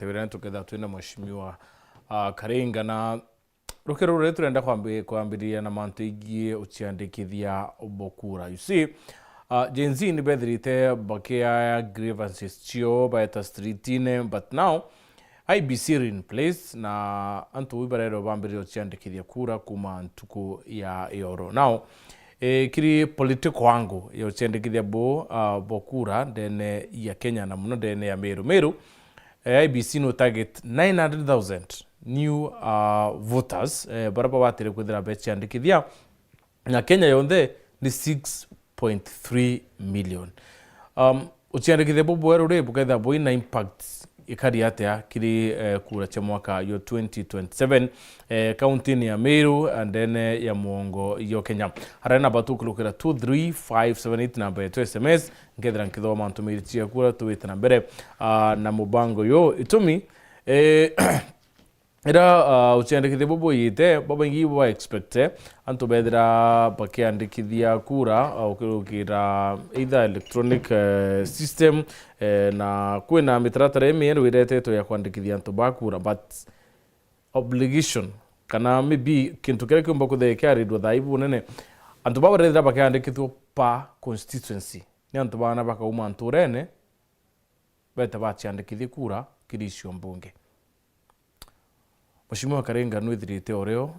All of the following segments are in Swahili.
Tewirana tuketha twina mheshimiwa Karinga na rukero rure turenda kwambiria na mantu igie Uciandikithia Bwa Kura. You see, Gen Z ni bethrite bakia grievances chio baeta streetine, but now IBC in place na antu wibarero bambiria Uciandikithia Kura kuma ntuku ya yoro. Now kiri political wangu ya Uciandikithia Bwa Kura dene ya Kenya na muno dene ya Meru IBC no target 900,000 new voters baraba watire kwithira bechiandikithia na Kenya yonde ni 6.3 million. Uciandikithia Bwa rure buketha boina impact ikari atia kiri kura cha mwaka yo 2027 county ni ya Meru and then ya Muongo yo Kenya. Harana batu kulukira 23578 namba yetu SMS ngethera nkithoma ntumiri chia kura tuwita na mbere na mubango yo itumi era Uciandikithia Bwa yite baba ingi wa expect antu bedra bakiandikithia kura ukirukira either electronic system na kwina mitaratara emienu iretetwo ya kwandikithia antu bakura, but obligation kana maybe kintu kire kumba kuthekearidwa thaibu nene antu babarethira bakiandikithwo pa constituency ni antu bana bakauma anturene beta bachiandikithia kura kirisio mbunge. Mheshimiwa Karinga nwithirite oreo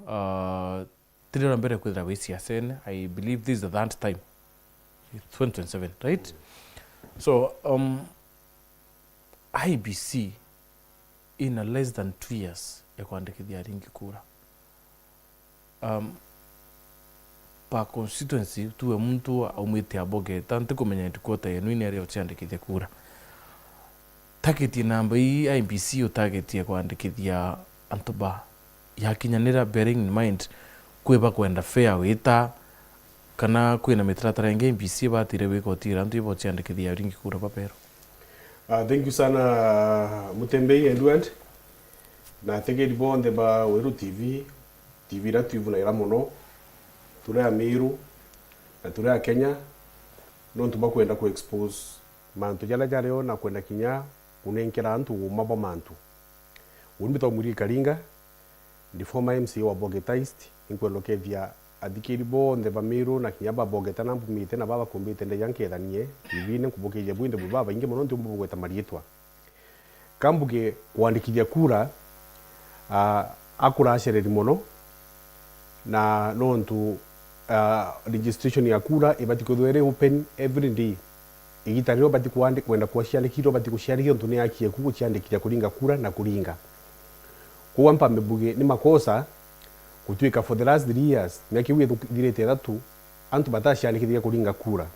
tirira mbere kwithira wisi asene. I believe this is the third time, 2027, right? So IBC in a less than 2 years ya kuandikithia ringi kura pa constituency tuwe mtu aumite aboge tante kumenya itikota yenu ine ya Uciandikithia kura. Target namba hii IBC target ya kuandikithia antuba yakinyanira bearing in mind kweba kwenda fair wita kana kwina mitaratara inge IBC batire wikotira antu ibo Uciandikithia ringi kura papero. Thank you sana Mutembei Edward na tege libonde ba Weru TV ra tuivu na ira muno turea Meru na turea Kenya no ntuba kwenda ku expose mantu jala jareo na kwenda kinya kunenkera antu mabo mantu unbita muri Karinga ndi former MC wa Bogetaist inkwelokevia adikiri bonde ba Meru na kinyaba Bogeta na mbumite na baba kumbite nde yankethanie ivine kubokeje bwinde baba inge mono ntumbu gweta marietwa kambuge kuandikithia kura akura ashereri mono na nontu registration ya kura ibati kudwere open every day igitariro bati kuandika kwenda kuashiandikiro bati kushiandikiro ntune yakie kuguciandikira kuringa kura na kuringa kuwa mpambe buge ni makosa kutuika for the last 3 years myaki wiye direte ratu antu batashiandikira kuringa kura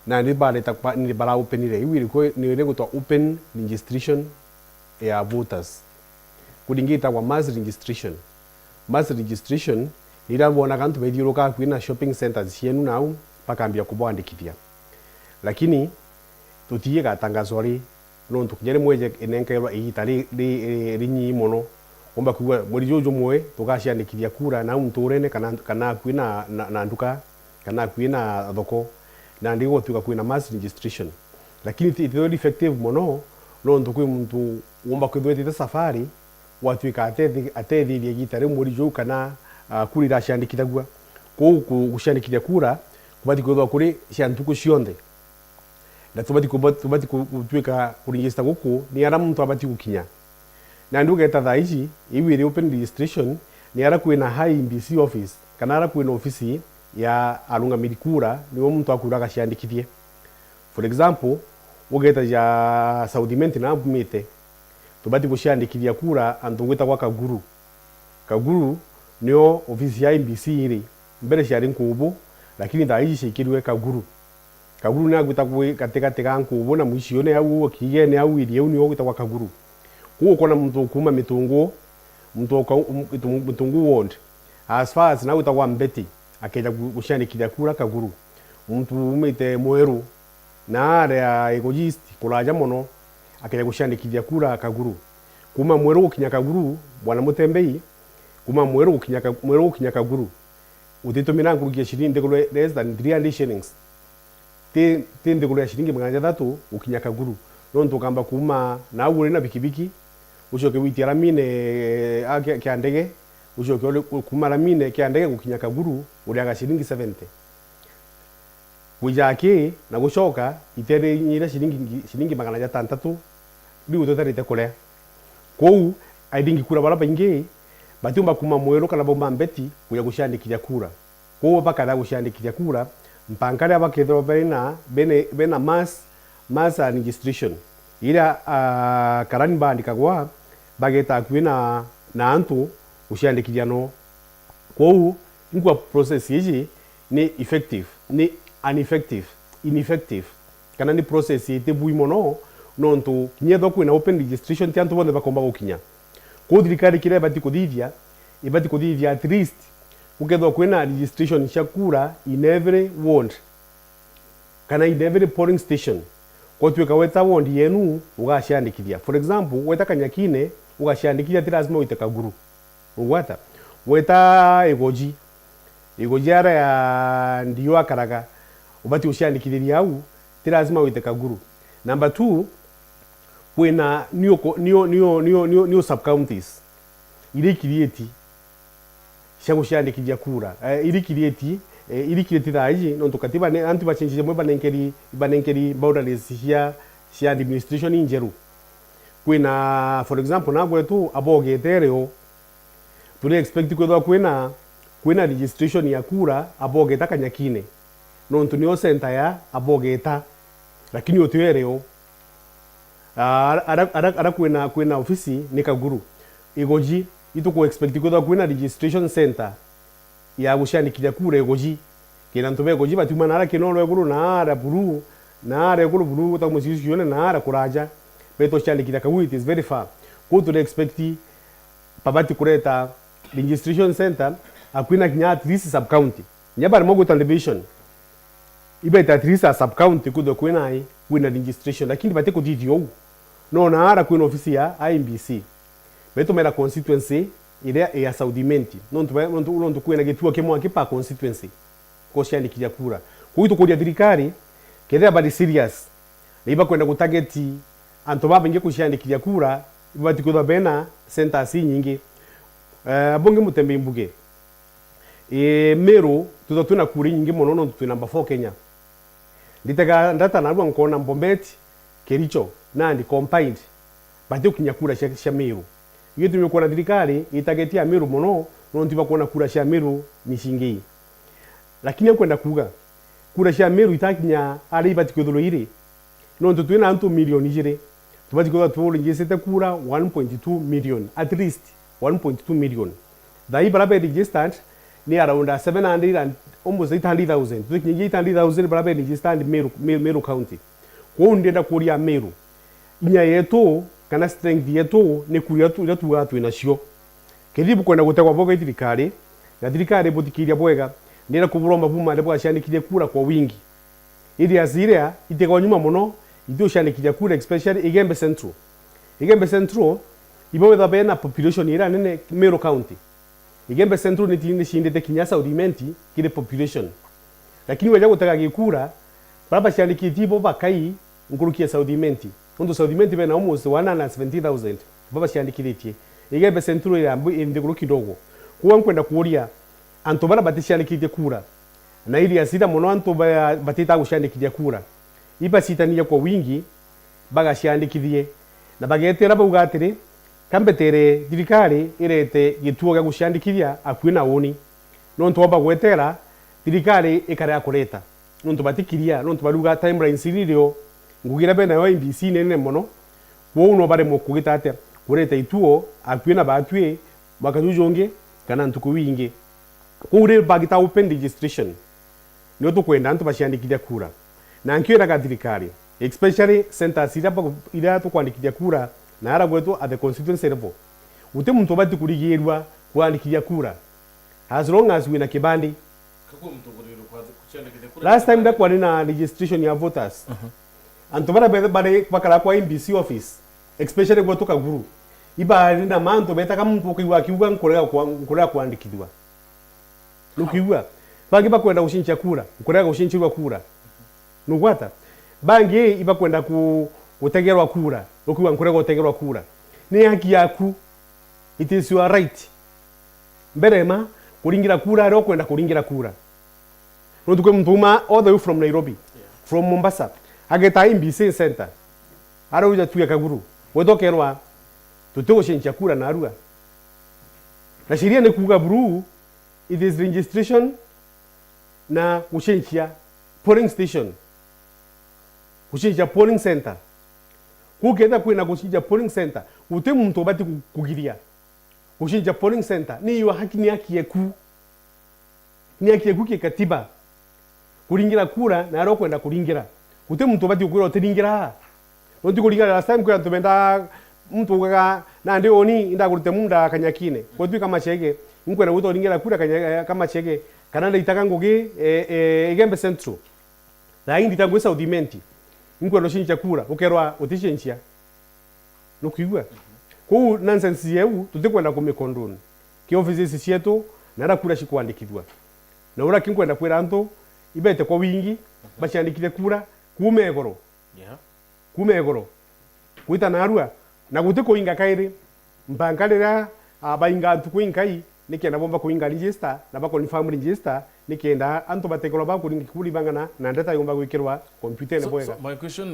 na ni baleta ni bala open ile iwiri ko ni rengo to open registration ya voters kudingita wa mass registration nirabona kantu bediroka kwina shopping centers yenu nau pakambia kubwandikithia lakini tutiye gatangazo ri no tukujere mweje enenkerwa igitari rinyi mono omba kuwa muri jojo mwe tukashiandikithia kura na mturene kana kwina na nduka kana kwina thoko na ndigo tuka kwina mass registration lakini it is effective mono no ndukwe mtu omba kwithwete safari watuika atethi gitari muri jojo kana kurira shiandikithagwa ko kushiandikithia kura kubati kwithwa kuri shantuku cionde na tubati kutuika kuringista guku ni ara muntu abati gukinya na ndugeta thaici iwire open registration ni ara kwina high IBC office kana ara kwina ofisi ya arungamiri kura niwo muntu akura gashiandikithie. For example ugeta ya Saudimenti na mbumite tubati kushiandikithia kura antugwita kwa Kaguru niyo ofisi ya IBC iri mbere shari nkubu lakini thaici shikirwe Kaguru ni agwita kwe katika nkubu na mwisho ne au kigene au irie uni ogwita kwa Kaguru kuko kona mtu kuma mitungu ward as far as na utakuwa mbeti akeja kushiandikithia kura Kaguru mtu umite Mweru na area ecologists kulaja mono akeja kushiandikithia kura Kaguru kuma Mweru ukinya Kaguru bwana Mutembei kuma Mweru ukinya Kaguru utitumira ngurugia shilingi ndekulo less than 300 shillings tende kule shilingi 300 ukinya Kaguru no ntokamba kuma na uri na pikipiki ucoke witia ramine kia ndege ucoke kuma ramine kia ndege gukinya Kaguru uriaga ciringi 70 wijake na gucoka itere nyira ciringi 600 riu tutarite kuria kou aidingi kura bara baingi batumba kuma mwero kana bomba mbeti kuya guciandikithia kura kou bakara guciandikithia kura mpankare abakethro bena mass registration ira karani bandikagwa bageta kwina na antu guciandikithia no kou ingwa process yiji ni effective ni ineffective kana ni process ite bui mono nontu kinyetho kwina open registration ti antu bonde bakomba gukinya ko thirikari kire bati kuthithia at least ukethwa kwina registration cia kura in every ward kana in every polling station ko tuika weta ward yenu ugaciandikithia. For example weta Kanyakine ugaciandikithia ti lazima uite Kaguru ugwata weta igoji ara ya ndio akaraga ubati uciandikithia au ti lazima uite Kaguru. Number 2 kwina new sub counties iri create cia guciandikithia kura iri create thaiji no tukatiba ne antu bachinjije mwe banenkeri boundaries cia administration injeru kwina for example na gwetu abogetereo tuli expect kwethwa kwina registration ya kura abogeta Kanyakine no ntunio center ya abogeta lakini otuereo ara kwina ofisi ni Kaguru igoji ituko expect kwethwa kwina registration center ya guciandikithia kura igoji kina ntume igoji batuma nara kinolo eguru nara buru nara eguru buru ta musisi yone nara kuraja beto ciandikithia Kaguru it is very far ko to expect pabati kureta registration center akwina kinya at least sub county nyabari mogo television ibeta at least sub county kudo kwina registration lakini bate ko didio no nara kwina ofisi ya IMBC beto mera constituency ile ya Saudimenti nontu kwina gituo kimwe kipa constituency ko ciandikithia kura kuito kuria thirikari kethia bari serious liba kwenda gutageti anto babinge kuciandikithia kura ibati kuthwa bena centers nyingi bonge mutembe mbuge Meru tutotuna kuri nyingi mono no tu number 4 Kenya nditega ndata na rwa nkona Bombeti Kericho nandi combined bati ukinya kura cia Meru iyo tumekuwa na thirikari itagetia Meru mono no ntiba kuona kura cia Meru mishingi lakini kwenda kuga kura cia Meru itakinya ari bati kwethuro iri no tutwina antu milioni jire tubati kwethwa turingisite kura 1.2 million at least 1.2 million dai barabe registered ni around 700 and almost 800,000 tukinyia 800,000 barabe registered Meru county ko ndenda kuria Meru inya yetu kana strength yetu ni kuria tu watu inacio kedibu kwenda gutegwa boga thirikari na thirikari butikiria bwega ndira kuburomba buma ndebwa ciandikithia kura kwa wingi ili aziria itegwa nyuma muno itio ciandikithia kura especially Igembe Central ibo wetha bena population ira nene Meru county Igembe Central ni tindi shindete kinya Saudimenti kile population lakini weja gutega gikura baba ciandikithia bo bakai ngurukia Saudimenti ndo Saudimenti bena almost 170,000 baba ciandikithie Igembe Central ya indi nguruki dogo kuwa kwenda kuria anto bara baticiandikithie kura na ili asida mono anto batita guciandikithia kura iba citania kwa wingi baga ciandikithie na bagetera baugatiri kambetere thirikari irete gituo gya guciandikithia akwina uni no ntoba gwetera thirikari ikara kureta no ntobatikiria no ntobaruga timeline siririo ngugira bena yo IMBC nene mono wo no bare mo kugita kureta ituo akwina batwe bakajujonge kana ntuku wingi kure bagita open registration no to kwenda nto baciandikithia kura na nkiera ga thirikari especially centers ira to kwandikithia kura na ara gwetu at the constituency level ute muntu bati kurigirwa kwandikithia kura as long as we na kibandi kako muntu kuciandikithia kura last time that one na registration ya voters antobara bare bakala kwa IMBC office especially gwetu Kaguru iba na manto beta kama muntu kiwa nkorera kwandikithwa nukiwa bangi bakwenda gushincha kura nkorera gushinchirwa kura nugwata bangi iba kwenda gutegerwa kura nukiwa nkorera gutegerwa kura ni haki yaku, it is your right mberema kuringira kura ro kwenda kuringira kura no tukwe mtuma all the way from Nairobi from Mombasa ageta MBC center ara uja tuya kaguru wetokerwa tutego shencha kura na arua na sheria ni kuga buru it is registration na kushencha polling station kushencha polling center kugenda kwena kushencha polling center ute muntu bati kugiria kushencha polling center ni yo haki ni haki yaku ni haki yaku kikatiba kuringira kura na ro kwenda kuringira ute muntu bati kura utiringira noti kuringira last time kwa tubenda mtu ga na ndio oni inda kurute munda kanyakine kwa tu kama chege nkwenda uto kuringira kura kama chege kananda itaka ngoge egembe central na indi tangwesa udimenti nkwenda shincha kura ukerwa utishinchia nokigwa ko nonsense yeu tutikwenda kumikondoni ki offices cietu nara kura shikuandikithwa na ura kinkwenda kwira antu ibete kwa wingi bashandikire kura kumegoro kumegoro kuita narua na gutiko inga kairi mbangalira abainga tukuinkai nikenda bomba kuinga register na ba confirm register nikenda antu batekolo ba kuringi kuri bangana na ndeta yomba gwikirwa computer ne boyega. My question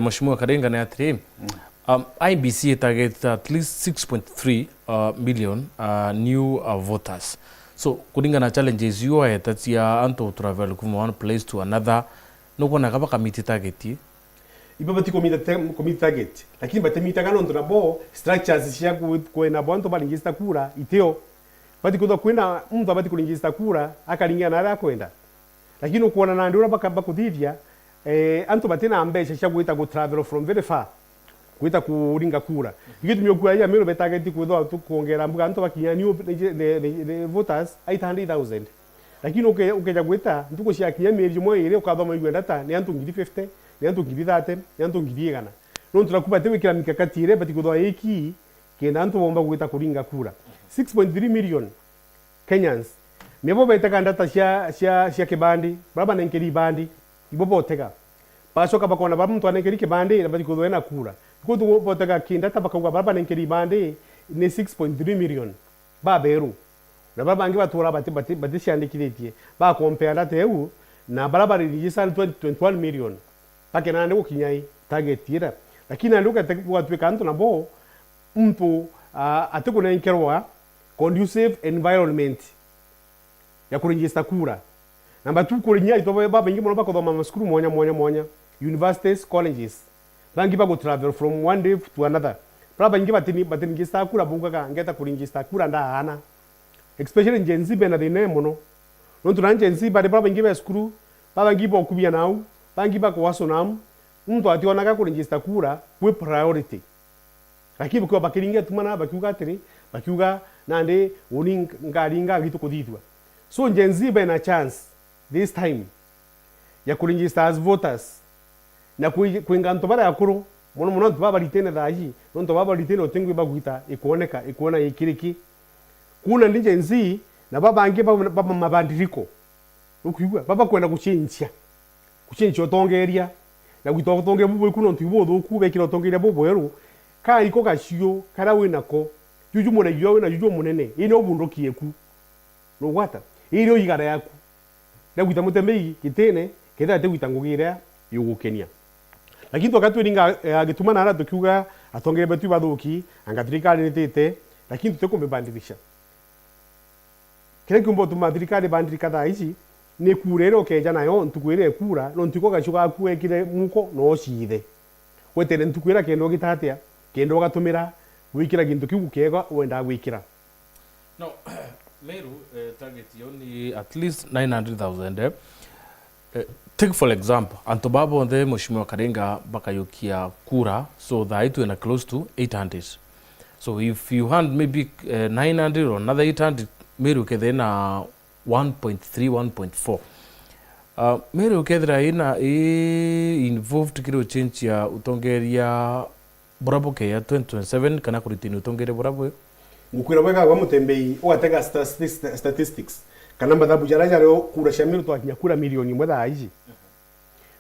Mheshimiwa Karinga na atri IBC target at least 6.3 million new voters. So kuringa na challenges you are that ya anto travel from one place to another no kona kaba committee target ibabati committee target lakini batemita kano ndo nabo structures cia kwena bonto balingista kura iteo bati kudo kwena mtu abati kulingista kura akalinga na ara kwenda lakini ukuona na ndio bakaba kudivya anto batena ambesha cia kuita go travel from very far kuita kuringa kura ikitu myokuya ya mero betageti kudo tukuongera mbuga anto bakinya new the voters 800,000 lakini ukeja kuita ntuko cia kinya meri mwe ile ukaba mwe data ni antu 50 ni antu 30 ni antu 100 no turakuba tewekira mikakati ile bati kudo eki kenda antu bomba kuita kuringa kura 6.3 million Kenyans mebo betaka data cia kibandi baba nenkeri bandi ibobo teka pasoka bakona ba mtu anenkeri kibandi bati kudo ena kura kudo botaka kinda tabaka baba nenkeri bandi ni 6.3 million baberu na baba angi batura bati shandikiritie ba compare data eu na baraba register 21 million pake na ndiko kinyai target ira lakini anduka tekwa tuwe kanto na bo mtu atiko na inkerwa conducive environment ya kuregister kura namba 2 kurinya ito baba ingi mono bako mama skuru monya universities colleges bangi bako travel from one day to another baba ingi batini register kura bunga ngeta kuregister kura nda ana especially Gen Z bena dine mono non tu Gen Z baba ingi ba skuru baba ingi bo kubia nau bangi bako waso nam mtu ationa ka kuregister kura we priority lakini kwa bakiringa tumana bakiuga tiri bakiuga nande uni ngaringa gitu koditwa so Gen Z bena chance this time ya kuregister as voters na kuinga ntobara yakuru mono baba litene daji non to baba litene otengwe baguita ikuona ikiriki kuna ndi Gen Z na baba ange baba mabandiriko ukigwa baba kwenda kuchincha otongeria na gutotonge bubu kuno ntibodo kubekira otongeria bobo yero ka iko kashio kara winako juju mona yo na juju munene ine obundokie ku no gwata ire oyigara yaku na guita mutembei kitene kenda te guita ngugira yugukenia lakini twakatwiringa agituma na ara tukiuga atongere betu bathuki angathirikari nitete lakini tutekumbebandirisha kile kumbo tumathirikari bandirika thaa ici ni kurero keja nayo ntukwire kura no ntiko gacuga kuekire muko no cithe wetere ntukwira kendo gitatia kendo gatumira wikira gintu kiu kega wenda gwikira no Meru target yoni at least 900,000 take for example antobabo the Mheshimiwa Karinga bakayukia kura so the height is close to 800 so if you hand maybe 900 or another 800 Meru kedena 1.3 1.4 Meru kedra ina involved kiro change ya utongeria burabo ke ya 2027 kana kuritini utongere burabo ngukwira wega wa mutembei ugatega statistics kana mbathabu jaraja leo kura shamiru twakinya kura milioni mwe thaa ici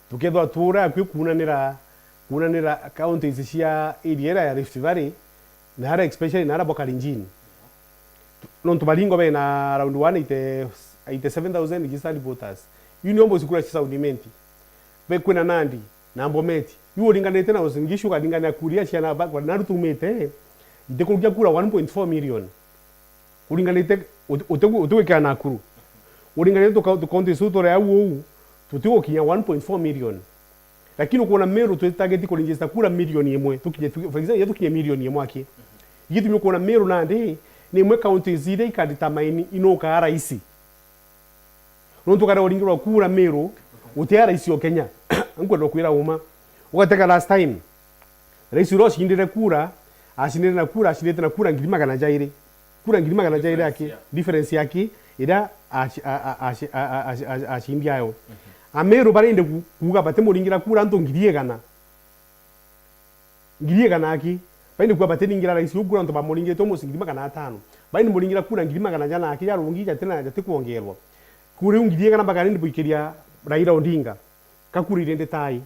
tukethwa tura kwi kunanira counties cia area ya Rift Valley nara especially nara Bwa Kalenjin non tubalingo be na round 1 87,000 registered voters yuni ombo sikura chisa udimenti be kwena Nandi na Mbometi yuo linganete na osingishu kadingana kuria chana ba na rutumete itekulukya kura 1.4 million ulinganete utuweka na kuru ulinganete tukaunti suto ya uo tutiko kinya 1.4 million lakini uko na Meru tu target ko register kura milioni yemwe tukije for example yetukinya milioni yemwe aki yitu uko na Meru Nandi ni mwe county zile ikaditamaini inoka raisi nonto kada olingirwa kura Meru utea raisi o Kenya ngwendo kwira uma ukateka last time raisi ro shindire kura ashindire na kura ngirima kana jaire kura ngirima kana jaire yake difference yake ida ashindia yo Ameru barinde kuga bate mulingira kura nto ngiriye kana aki bainde kuga bate ningira raisi ukura nto bamulingira to musingirima kana 5 bainde mulingira kura ngirima kana jana aki yarungija tena jate kuongerwa kure ngiriye kana bagarinde buikiria Raila Odinga kakuri rende tai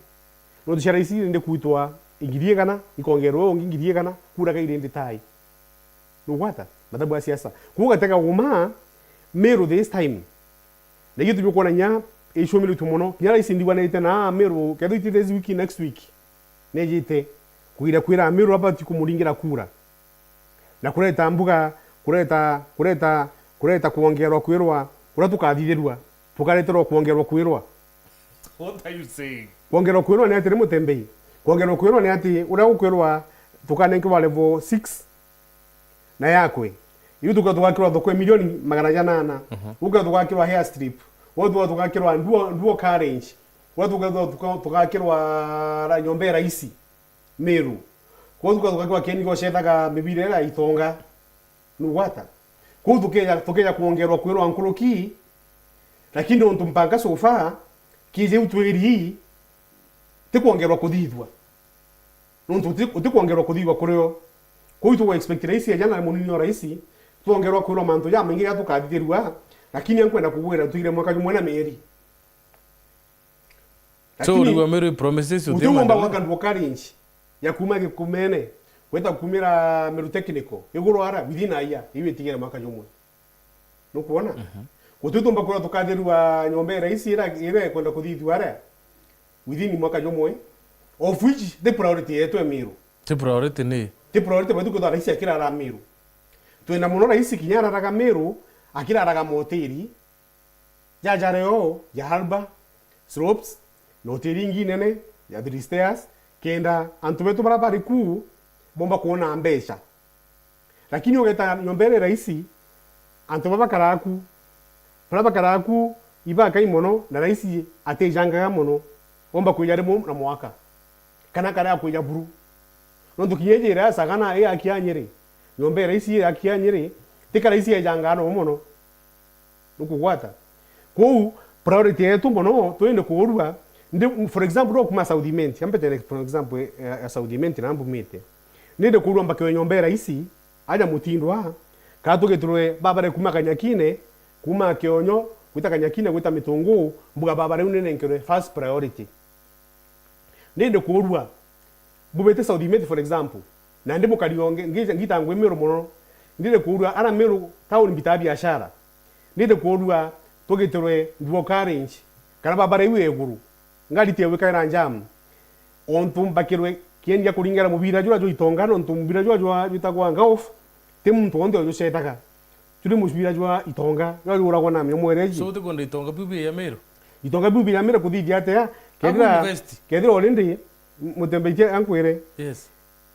no tushara isi rende kuitwa ingiriye kana ikongerwa ngiriye kana kura kai rende tai no wata madabu ya siasa kuga teka uma Meru this time negitu bikona nya isho milu tumono nyara isi ndiwa na na Meru kedu iti this week next week nejite kuira Meru hapa tikumulingira kura na kuleta mbuga kuleta kuongerwa kwirwa kura tukathirirwa tukareterwa kuongerwa kwirwa. What are you saying? Kuongerwa kwirwa ni ati mutembei kuongerwa kwirwa ni ati ura ukwirwa tukanenkiwa level 6 na yakwe iyo tukatwakirwa thoko milioni 800 ukatwakirwa hair strip watu tukakirwa nduo car range watu tukakirwa ra nyombe raisi Meru watu tukakirwa keniko shetaka bibirera itonga nuwata kwa tukeja kuongerwa kwirwa nkuruki lakini onto mpanga sofa kije utweri tikuongerwa kuthithwa nonto tikuongerwa kuthithwa kuryo kuitu wa expect raisi ya jana munini wa raisi tuongerwa kwirwa manto ya mengi atukathithirwa lakini ankwenda kugwira tuire mwaka jumwe na meri so uriwa Meru promises you them waka ndo karinchi ya kumage kumene kwenda kumira Meru technical iguru ara within a year iwe tigere mwaka jumwe no kuona ututumba kwa tukadhirwa nyombe raisi ira kwenda kuthithwa ara within mwaka jumwe of which the priority yetu Meru the priority ni the priority bado kwa raisi akira ra Meru tuenda muno raisi kinyara raga Meru akira raga moteri jajareo ya harba slopes noteri nginene ya three stairs kenda antubetu barabara kuu bomba kuona mbesha lakini ugeta nyombere raisi antubaba karaku iba kai mono na raisi atejanga mono bomba kujarimu na mwaka kana kara kuja buru nondo kiyeje ra sagana e akianyere nyombe raisi akianyere tika raisi ejanga no mono nukugwata ko priority yetu mono tuende kuurwa ndi for example kuma saudimenti ampete for example ya saudimenti na mbumete nende kuurwa mbake nyombe raisi aja mutindwa katugeturwe babare kuma kanyakine kuma kionyo kuita kanyakine kuita mitungu mbuga babare unene nkere first priority nende kuurwa bubete saudimenti for example na ndimo kalionge ngita ngwe Meru mono ndile kuurwa ana Meru town bita biashara nende kuurwa tugeturwe nduo karinch kana babare iwe eguru ngalite weka njam ontum bakirwe kiendia kulingera mubira jura jo itongano ontum mubira jura bitagwa ngaof temu ntonde ojo setaka tuli mubira jura itonga yo ura gona mwereji so tukonde itonga bibi ya Meru kuthidi ate kedira olende mutembeje ankwere yes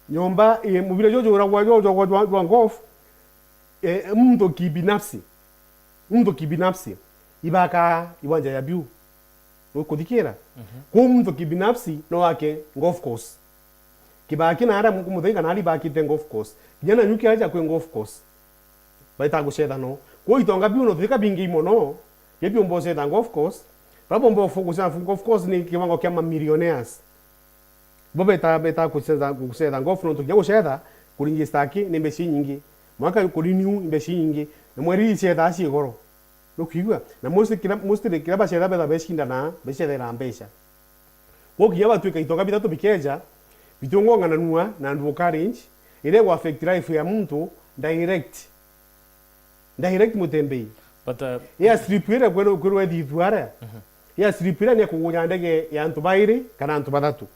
nyomba mubira jojo ura gwa ngof mtu kibinafsi ibaka iwanja ya biu ukudikira kwa mtu kibinafsi no wake golf course kibaki na ara mkumudhinga na ali baki te golf course jana nyuki aja kwa golf course baita gusheda no kwa itonga biu no thika bingi mono yepi mboze ta golf course babo mbo focus na golf course ni kiwango kya millionaires beta kuseda golf no tukiya gusheda kuringi staki ni mbeshi nyingi mwaka kuliniu mbeshi nyingi na mweri sheda ashi goro lokigwa na most kila bashera bela beshinda na beshera na mbesha woki yaba tuika itonga bitatu bikeja bitongo ngana nuwa na nduo karinch ile kwa affect life ya mtu direct mutembei but ya strip ile kwero thithwara ya strip ile ni kugunya ndege ya antu bairi kana antu bathatu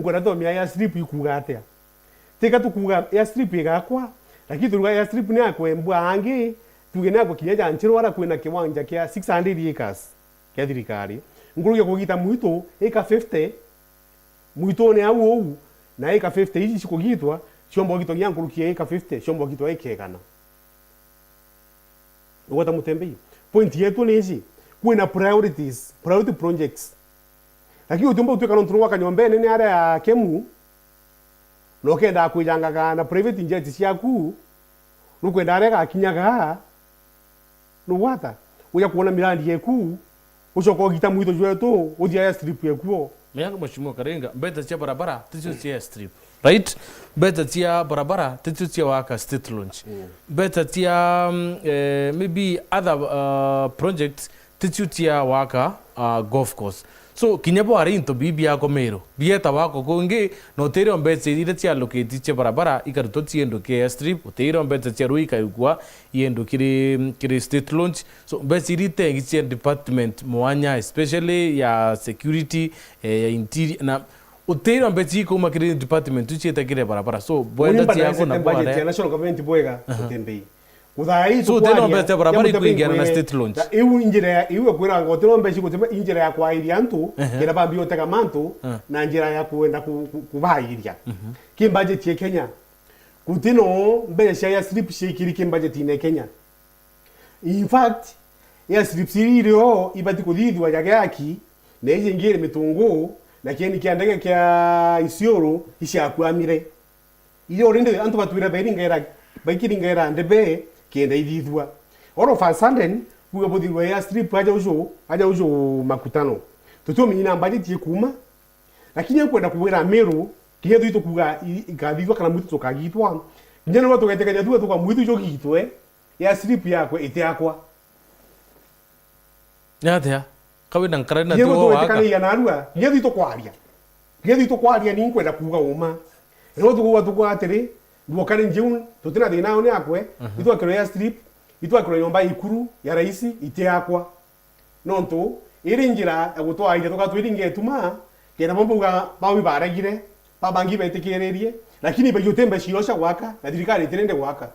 ngwenda thomia ya strip ikuga atia tika tukuga ya strip igakwa lakini turuga ya strip ni akwe mbwa angi tugene ako kinyaja nchirwara kwina kiwanja kia 600 acres kia thirikari nguruge kugita muito eka 50 muito ne au na eka 50 ici cikugitwa ciombo gito gya ngurukie eka 50 ciombo gito ekegana ugota mutembei point yetu ni ici kwina priority projects lakini utumba utweka nonturu waka nyombene ni ara ya kemu nokenda kujanga na private jet ciaku nukwenda arega kinyaga nuwata uya kuona mirandi yeku ucoko gita muito jwetu uthia ya strip yeku mianga mheshimiwa Karinga mbeta cia barabara ticio cia strip right mbeta cia barabara ticio cia waka state launch mbeta cia maybe other projects ticio cia waka golf course so kinyabo ari into bibi yako mero bieta wako konge no tero mbetse ire cia locate cia barabara ikaruto tiendo ke strip utero mbetse cia ruika ikwa yendo kiri state launch so mbetse irite ngicia department mwanya especially ya security ya interior na utero mbetse iko makiri department tucieta kire barabara so boenda cia yako na bwana ya national government boega utembei udai so teno mbetse barabara iko ingia na state launch iu injira iu kwira ngotero mbetse kutemba injira ya kwa iri antu kira bambi oteka mantu na njira ya kuenda kubairia ki budget ya Kenya kutino mbese ya strip shikiri ki budget ine Kenya in fact ya strip sirio ibati kuthithwa yaki na ije ngire mitungu na kieni kiandege kia isioro ishakwamire iyo rinde antu batwira baikiringa ndebe kienda ithithwa all of a sudden kuga bothirwa ya strip aja ujo makutano tutomi ina budget yekuma lakini kwenda kuwira meru kihe thuito kuga ikathithwa kana mutu tukagitwa njeno watu gaiteka thua tuka mutu jo gitwe ya strip yako itiakwa yathia kawina nkarana tuo waka yewe ya narua kihe thuito kwaria ni kwenda kuga uma ero tuko atiri duokane njeun tutina thina one akwe itwa kiro ya strip itwa kiro nyomba ikuru ya raisi itiakwa nonto iri njira ya gutwa inde tukatwiringe tuma kena mambuga bawi baregire babangi betekererie lakini bayotembe shiosha waka na thirikari itirende waka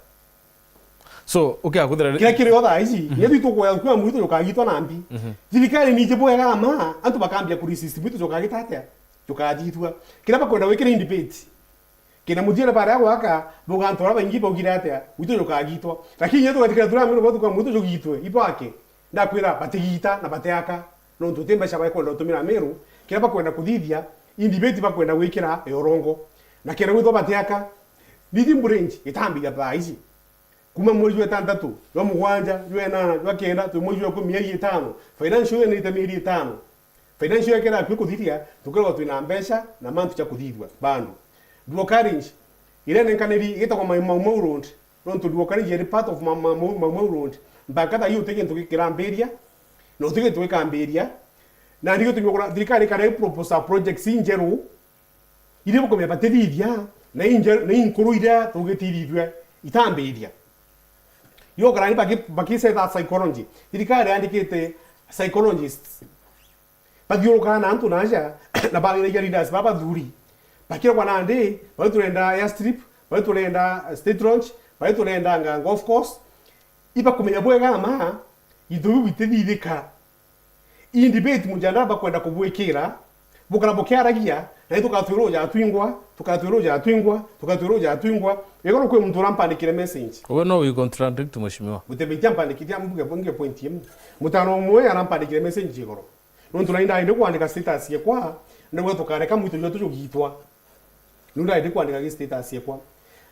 so okay akuthira kila kire otha ici yethi tukwa kwa muito yokagitwa nambi thirikari ni jebo ya ma antu bakambia kuri system itu yokagita atia yokathithwa kila bakwenda wikire independent kina muthiere bara waka bugantora baingi bogira atia uto yokagitwa lakini yetu katika turamiro botu kwa muito yogitwe ibake ndakwira batigita na bateaka no tutemba shaba kwenda utumira meru kila bakwenda kuthithia independent bakwenda wikira yorongo na kira wito bateaka nithi mburenji itambi ya baizi kuma mwezi wa 6 wa mugwanja wa 8 wa 9 tu mwezi wa 15 financial year ni tamiri 5 financial year kera kukuthithia tukero twina mbeca na mantu cha kuthithwa bandu duo karinji ile nenkaneri itako mau road ronto duo karinji eri part of mau road mbakata yu tege ntukikiramberia no tege tukikamberia na ndiyo tumikora thirikari kana proposal projects injeru ile bukomya batethithia na inkuru ira tugitithithwe itamberia yo grani baki setha psychology thirikari andikite psychologists bathiuruka na antu naja na bali ya leaders baba thuri bakira kwa nande bali turenda air strip bali turenda state launch bali turenda nga golf course iba kumenya bwega ma ithu bitithithika in debate mujanda bakwenda kubwekira bukara bokeragia na tukatwiroja twingwa yego kwe mtu rampandikire message we no we contradict mheshimiwa mutebeja mpandikira mbuge bonge point yemu mutano mwe arampandikire message yego no tunainda inde kuandika status yekwa ndego tukareka muito yo tujugitwa nunda inde kuandika status yekwa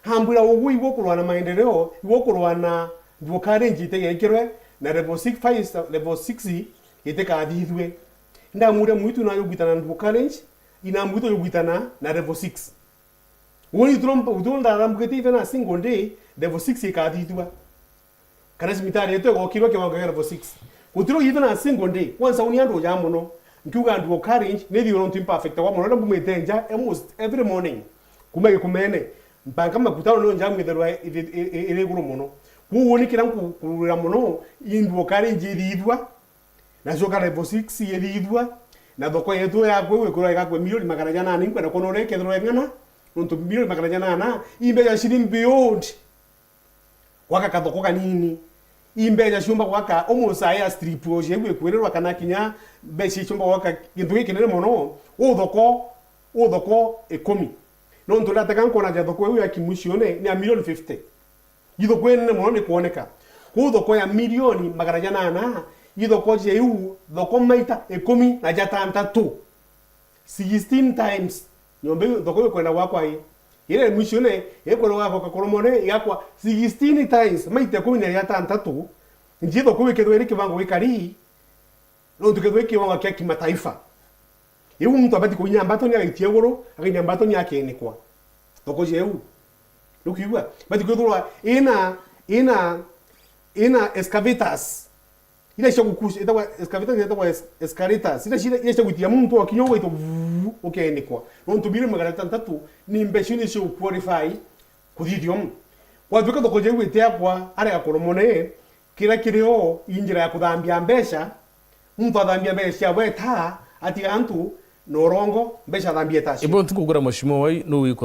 hambura ugu igokurwa na maendeleo igokurwa na dwokare njite yekirwe na level 6 iteka athithwe ndamure muito na yogitana dwokare ina muito yogitana na level 6 woni udonda ramugete even a single day level 6 ikathithwa kana simitari yetu gokirwa kiwango kia level 6 utiro even a single day once uni ando ya muno nkiuga dwokare ne the not imperfect wa muno mbumete nja almost every morning kuma gikumene mpaka makutano no njamu itherwa ire guru muno kuwonikira kurura muno indwo kare njirithwa na joka level 6 yirithwa na thoko yetu ya gwe kura igakwe milioni 800 kwenda konore kethro ngana nonto milioni 800 imbe ya shirini beyond waka kathoko kanini imbe ya shumba waka almost aya strip oje gwe kwererwa kana kinya beshi shumba waka kintu gikinene muno uthoko ekomi nonto ndataka nkona ja thoko ya kimucione ni a milioni 50 ithoko ene muno ni kuoneka thoko ya milioni 800 ithoko jeu thoko maita ekomi na jatantatu 16 times nyombe thoko kwenda gwakwa ile mucione ekwenda gwakwa kakoromone yakwa 16 times maita ekomi na jatantatu njitho kuwe kedweri kivango gikari no tukethwe kivango kya kimataifa ibu mtu abati kunya mbato nya itie goro akinya mbato nya kenikwa thoko jeu lukiwa bati kwethwa ina excavators ile sho kukusha itawa excavators itawa escalators ile sho gutia muntu akinyo weto okenikwa no tubire magara tantatu ni mbeshini sho qualify kuthidium kwa duka thoko jeu itia kwa ari akoromone kira kireo injira ya kuthambia mbesha muntu athambia mbesha weta ati antu norongo mbesha thambia tashi ibo ntukugura mushimo wai no we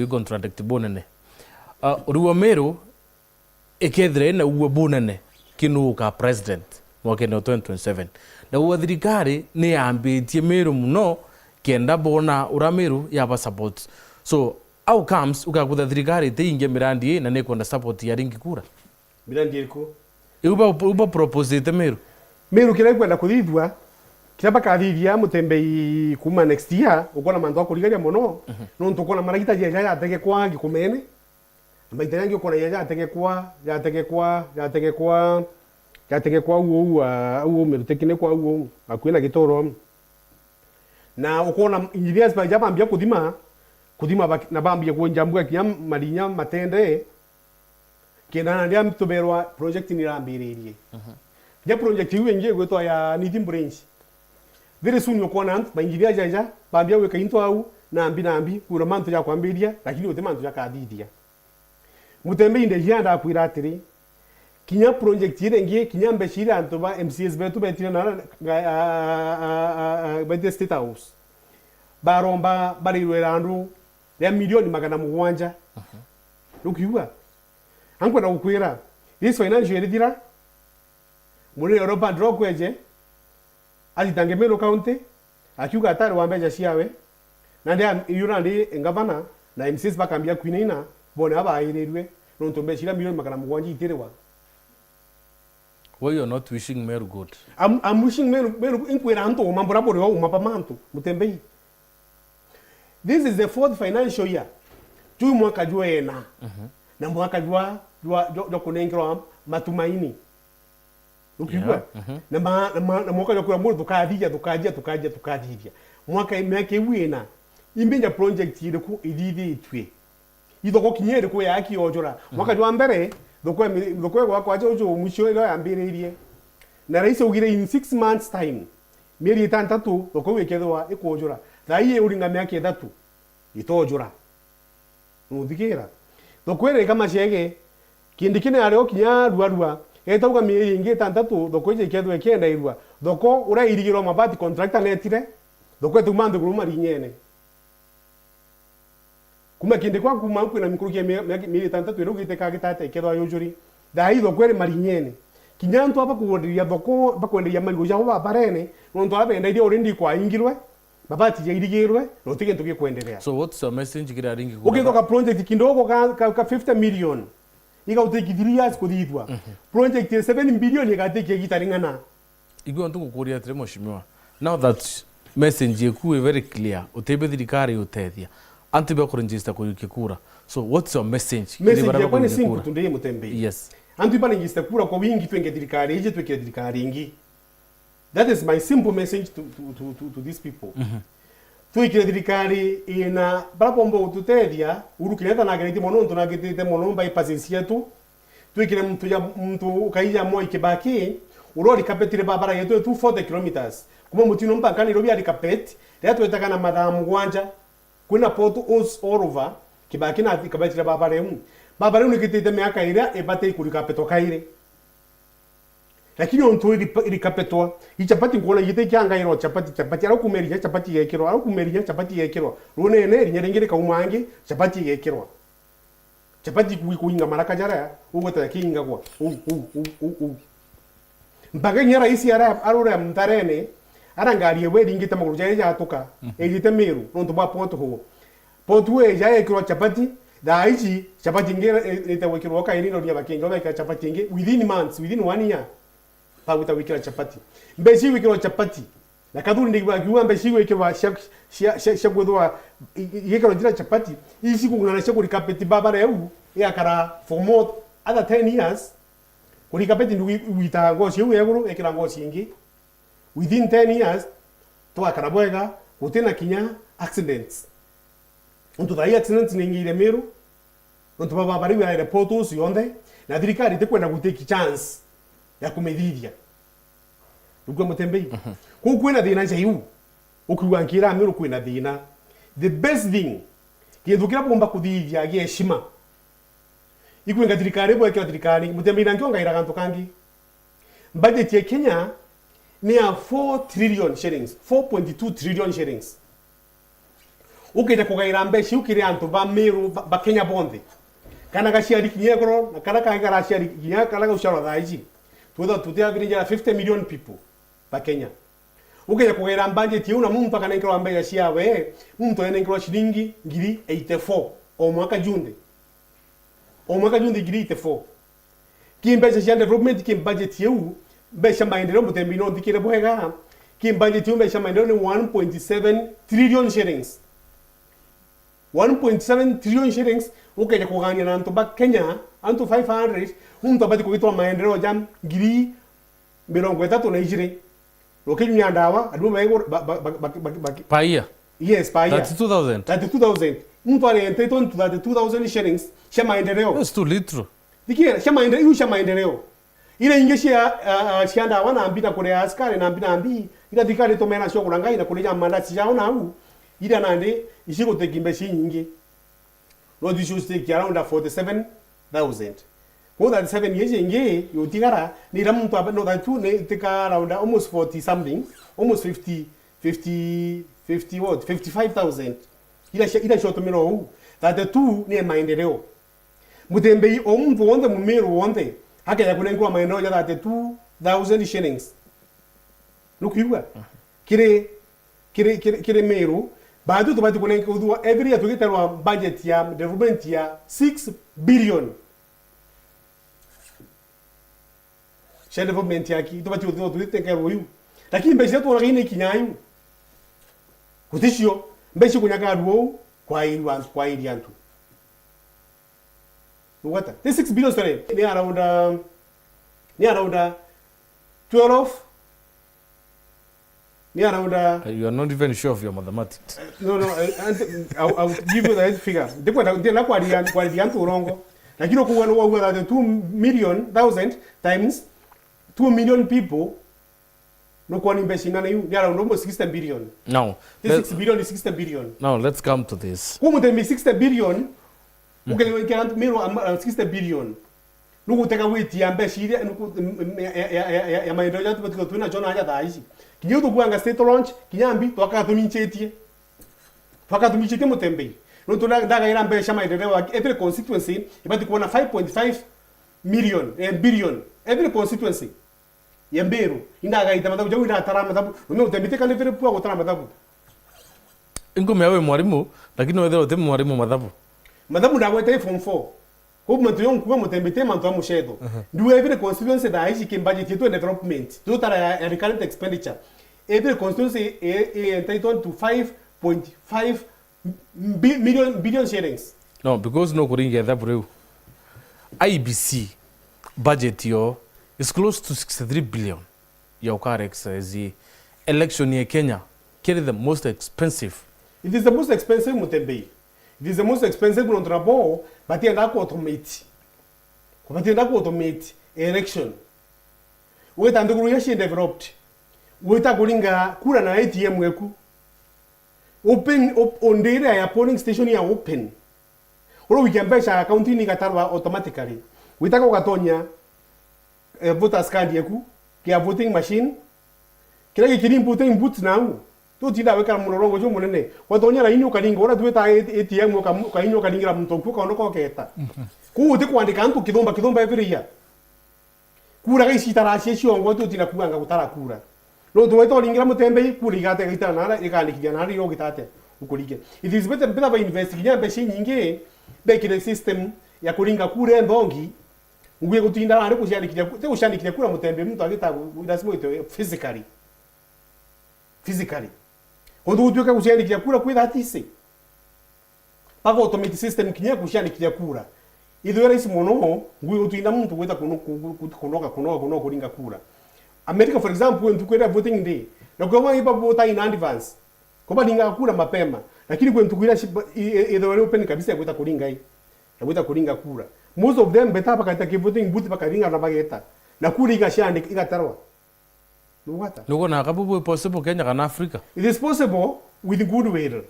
contract bonene uruwa mero ekethre na uwe bonene kinu ka president mwaka 2027 na uwa thirikari ni ambitie mero muno kenda bona uramiru yaba support so outcomes ukagutha thirikari teinge mirandi na nekwenda support ya ringi kura mirandi iko uba propose te mero kira kwenda kuthithwa kira bakathithia mutembei kuma next year ukona mandu akurigaria muno no ntukona maragita jeja ya tege kwa gikumene maita yangi ukona yeja yatege kwa uo merutekine kwa uo akwina gitoro na ukona engineers ba jaba ambia kudima na bambia kuonjambua kinya marinya matende kena ndia mtoberwa project ni rambiririe ya project hiyo nje gwetwa ya Nithin Branch very soon ukona ant ba engineers jaja bambia weka into au na ambi kura mantu ya kwambiria lakini wote mantu ya kadithia mutembe inde janda akwira atiri kinya project ile ngie kinya mbeshira antu ba MCS betu betire na by the state house baromba barirwe randu ya milioni 700 lukiwa ankwenda gukwira this financial year dira muri Europa draw kweje alitange mero county akiuga atari wambeja ciawe na ndia yurandi ngavana na MCS bakambia kwinina bone abairerwe nonto mbeshira milioni 700 itirewa. Why you're not wishing Meru good? I'm wishing Meru inkwera anto mambura bore wa mapamanto mutembei. This is the 4th financial year. Tu mwaka jua ena. Na mwaka jua kunengro matumaini. Ukijua? Na mwaka jua mwaka tukadija. Mwaka imeke wena. Imbenja project yireku ididi itwe. Idoko kinyere ko yaki ojora. Mwaka jua mbere dokwe wako aje ujo mwisho ile ambiririe. Na rais ugire in 6 months time. Mieri 3 dokwe wekethwa ikojora. Thaiye uringa miaka 3 itojora. Nuthikira. Dokwere kama shege kindikine areo kinya ruarua. Etauga mieri ingi 3 dokwe je kethwe kenda irua. Doko ura irigiro mabati contractor netire. Dokwe tumande kuruma rinyene. Kuma kinde kwa kuma kwina mikuru kia mieri 3 irugi teka gitate kethwa yojuri. Thai dokwere marinyene. Kinyanto apa kuwodiria doko bakwenderia marigo jaho baparene. Nonto abenda idio orindi kwa ingirwe. Mabati ya irigirwe no tike ntuke kuendelea. So what's your message kira ringi kura? Okay, toka project kindogo ka 50 million. Ika uteki 3 years kudithwa. Project 7 billion ikateke gitaringana. Igwe ntuko kuria tire moshimiwa. Now that message yeku very clear. Utebe thirikari utethia. Antibe ko register ko kura. So what's your message? Message kwa ni simple tunde mutembe. Yes. Antibe register kura kwa wingi twenge thirikari ije tweke thirikari ingi. That is my simple message to these people. Tuikire thirikari ina barapombo ututethia urukireta na gereti mono tunagitite mono bypass yetu. Tuikire mtu ukaija moi kibaki urori kapetire barabara yetu 240 kilometers. Kuma mutino mpaka ni robi ali kapet. Leo tuetaka na madam gwanja kuna potholes all over kibaki na kabatira baba remu nikitete miaka ira ebate ikurikapeto kaire lakini onto irikapetwa ichapati ngona yite kyanga iro chapati ara kumeria chapati yekero rune ne rinyerengere ka umwangi chapati yekero chapati kuinga maraka jara ugota kinga kwa mpaka nyara isi ara arura mtarene arangariye wedi ngita maguru jaje atoka ejite miru nonto ba poto e jaye kiro chapati da ichi chapati ngere etawekiro waka irino ria bakenga baka chapati nge within months within 1 year pa utawekira chapati mbeshi wikiro chapati na kaduri ndi kwa mbeshi wikiro shagwedwa yekiro jira chapati isi kungana shakuri kapeti baba reu ya kara for more other 10 years kuri kapeti ndi wita ngoshi yeguru ekira ngoshi ngi within 10 years to akaraboega utena kinya accidents unto dai accidents ningire meru unto baba bari wa reportos yonde na dirikari te kwenda guteki chance ya kumedhiria ugwe mutembei ku kwena thina jaiu ukiwankira meru kwena thina the best thing kiendukira bomba kuthithia gi heshima ikwenga dirikari bwa kila dirikari mutembei na ngionga ira kantu kangi budget ya Kenya ni ya 4 trillion shillings 4.2 trillion shillings ukita kugaira mbeshi ukire antu ba meru ba Kenya bonde kana gashia rikinyegoro na kana kanga rashia rikinya kana usharo thaiji tuotho tutia virinja 50 million people ba Kenya ukita kugaira budget una muntu kana ngiro ambeya cia we muntu ene ngiro shilingi ngiri 84 o mwaka junde ngiri 84 kimbecha cia development kim budget yeu besha maendeleo mutembi no dikire bwega kim budget yeu besha maendeleo ni 1.7 trillion shillings 1.7 trillion shillings ukeja kugania na antu ba Kenya antu 500 unto abati kuitwa maendeleo jam ngiri 30 na ijire lokinya ndawa adu pa year yes pa year 32000 mtu ale entitled to 32000 shillings sha maendeleo that's too little dikira sha maendeleo ile ingeshia shianda wana ambita kule askari na ambita ambi ila dikari to mena sho kulanga ina kule jamanda sijaona au ila nande ishiko tekimbe shi nyingi no this should take around 47000 more than 7 years inge yotigara ni ramu to no that two ne tika around almost 40 something almost 50 what 55000 ila short mino that the two ni maendeleo mutembei omvu wonde mumeru wonde haka ya kunengwa maendeleo ya that 2000 shillings nukiwa kire meru bado to bati kunengwa every year tukitarwa budget ya development ya 6 billion share development yaki to bati tukitekero yu lakini mbeshe to rakini kinyayu kutishio mbeshe kunyaga ruo kwa iliantu what the 6 billion story ni around 12 ni around you are not even sure of your mathematics no I'll give you the figure ndikwa kwa iliantu urongo lakini kwa wa 2,000,000 times 2 million people no kwa investment na you ni around almost 60 billion now 6 billion is 60 billion now let's come to this como tem 60 billion ukele kantu miro 60 billion nuku teka witi ya mbeshi ya maendeleo yetu patiko tuna jona haja daishi kinyo to kuanga state launch kinyambi twakatuminchetie mutembe no tuna daga ira mbesha maendeleo every constituency ibati kuona 5.5 million billion every constituency yemberu indaga itamata kujawi na tarama tabu no mutembe kana vile pwa kutarama tabu ingome yawe mwalimu lakini wewe wote mwalimu madhabu ndagwete form 4 ko muntu yonkuwa mutembete mantu amushedo ndu every constituency da ishi kim budget yetu development to tara ya recurrent expenditure every constituency entitled to 5.5 billion shillings no because no kuringa that bro IBC budget yo is close to 63 billion ya ukarex zi election in Kenya carry the most expensive it is the most expensive mutembe. It is the most expensive on trabo, but you have to automate. But you have to automate election. We have to developed. We have to kura na ATM weku. open ondere ya polling station ya open oro wikiambesha account ni katarwa automatically witaka ukatonya voters card yeku kia voting machine kila kikini input nangu to tinda weka munorongo jo munene watonya la ini ukalinga ora tuweta ATM ukainyo ukalingira mtoku kaondoka oketa ku uti kuandika antu kidomba every year kura gaisi tarashie ciongo to tinda kuanga gutara kura no tuweta olingira mutembe kura igate gitana nara ikandikithia nara yo gitate ukurige it is better ba investigate mbeshi nyingi bekire system ya kuringa kura ndongi nguye gutinda ari kushandikithia kura mutembe mtu agita lazima ito physically ondo utuka kushandikithia kura kwitha atise paka automatic system kinya kushandikithia kura ithu era isi muno nguye gutinda mtu gwita kunoka kuringa kura America for example when tukwenda voting day na kwa ipa vota in advance kwa ninga kura mapema lakini kwa tukwira ithu era open kabisa gwita kuringa hii ya gwita kuringa kura most of them beta paka voting booth paka ringa na bageta na kura igashandika igatarwa nuko na kabubu possible Kenya kana Africa it is possible with good will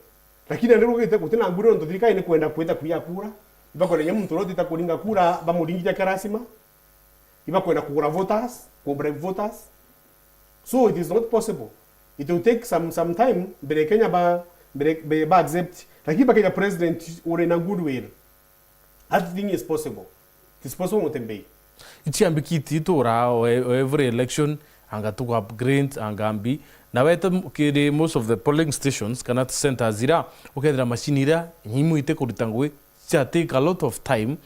lakini ndio gite kutina ngure ndo thirika ine kwenda kwenda kuya kura ibakole nyamu mtu rodi takuringa kura bamuringira karasima ibakwenda kugura voters kubribe voters so it is not possible it will take some time bere Kenya ba accept lakini ba Kenya president ure na good will that thing is possible it is possible mutembe Uciandikithia tora every election anga to upgrade angambi na weta kiri most of the polling stations kana center zira ukethira machine ira nyimu ite kuritangwe cha take a lot of time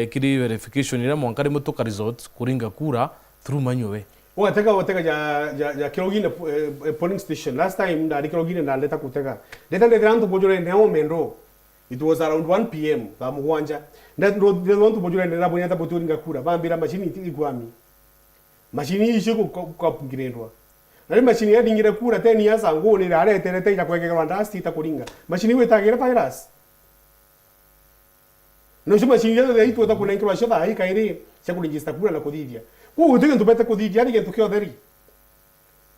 kiri verification ira mwankari mutoka results kuringa kura through manual wateka ya kirogine polling station last time ndari kirogine ndaleta kuteka leta nderanto bojore neo mendo it was around 1 pm ba muwanja nderanto bojore ndera bonyata boturinga kura bambira machine igwami machine ishiko kupungirendwa nari machine yadingira kura 10 years ago ni rare terete ita kwegerwa ndasti ita kuringa machine wetagira virus no shuma machine yado itu ta kunenkirwa shada ai kairi cha kuregister kura na kodithia ku utike ntubete kodithia ari gentu kyotheri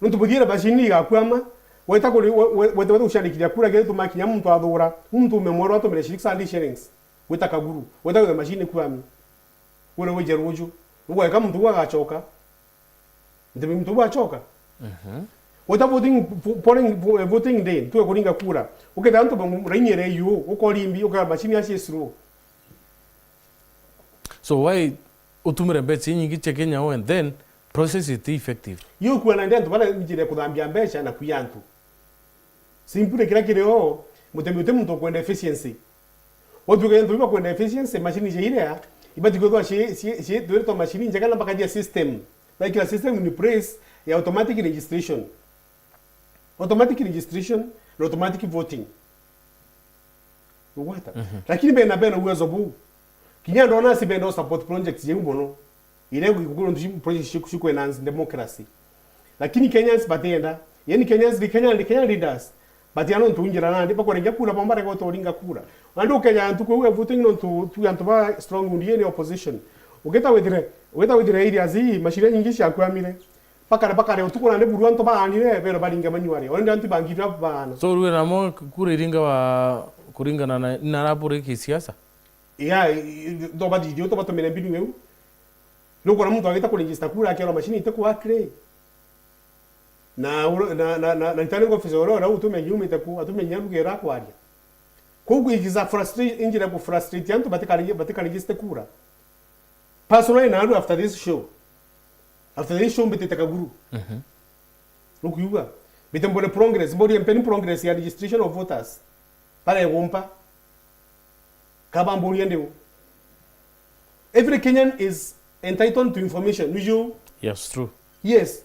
nuntu bugira machine igakwama weta kuri weta ushandikithia kura getu makinya muntu athura muntu memoro ato mere 600 shillings weta kaguru weta machine kwami ule wejeruju uwe kama mtu agachoka ndio mtu achoka wata voting day tu kuringa kura ukenda mtu rainyere yu ukolimbi ukaba machine yashi slow so why utumire mbetsi nyingi cha Kenya and then process it effective yu kuana ndio bala mjire kudambia mbesha na kuyantu simple kila kireo mutembe mtu kwenda efficiency watu kwenda kwenda efficiency machine je ile ibati kwa shi ndio machine njagala mpaka dia system like la system ni press ya automatic registration na automatic voting uwata lakini bena uwezo bu kinya ndona si benda support projects yengu bono ile kukuru ndio project shiku enhance democracy lakini Kenyans batenda yani Kenyans Kenya leaders batiano ntungira nandi bakorenga kura bombare ko toringa kura andu Kenya ntuko voting no tu antuba strong ndiye ni opposition ugeta wedire area zi mashire nyingi cia kwamire pakare utukura ne buru anto baanire bero baringa manyuari onde anti bangira bana so ruwe namo kuriringa wa kuringana na narapure kisiasa ya do badi dio to batomene mbinu weu nuko na mtu ageta kuregister kura akero mashine ite kwa cre na ntane ko fizoro ra utume yume itaku atume nyarugera kwaria kuko igiza frustrate injira ku frustrate anto batika register kura personally na after this show mbete kaguru ukuyuga bitembole progress mbori empeni progress ya registration of voters para yompa kabambori ndeu every Kenyan is entitled to information yes true yes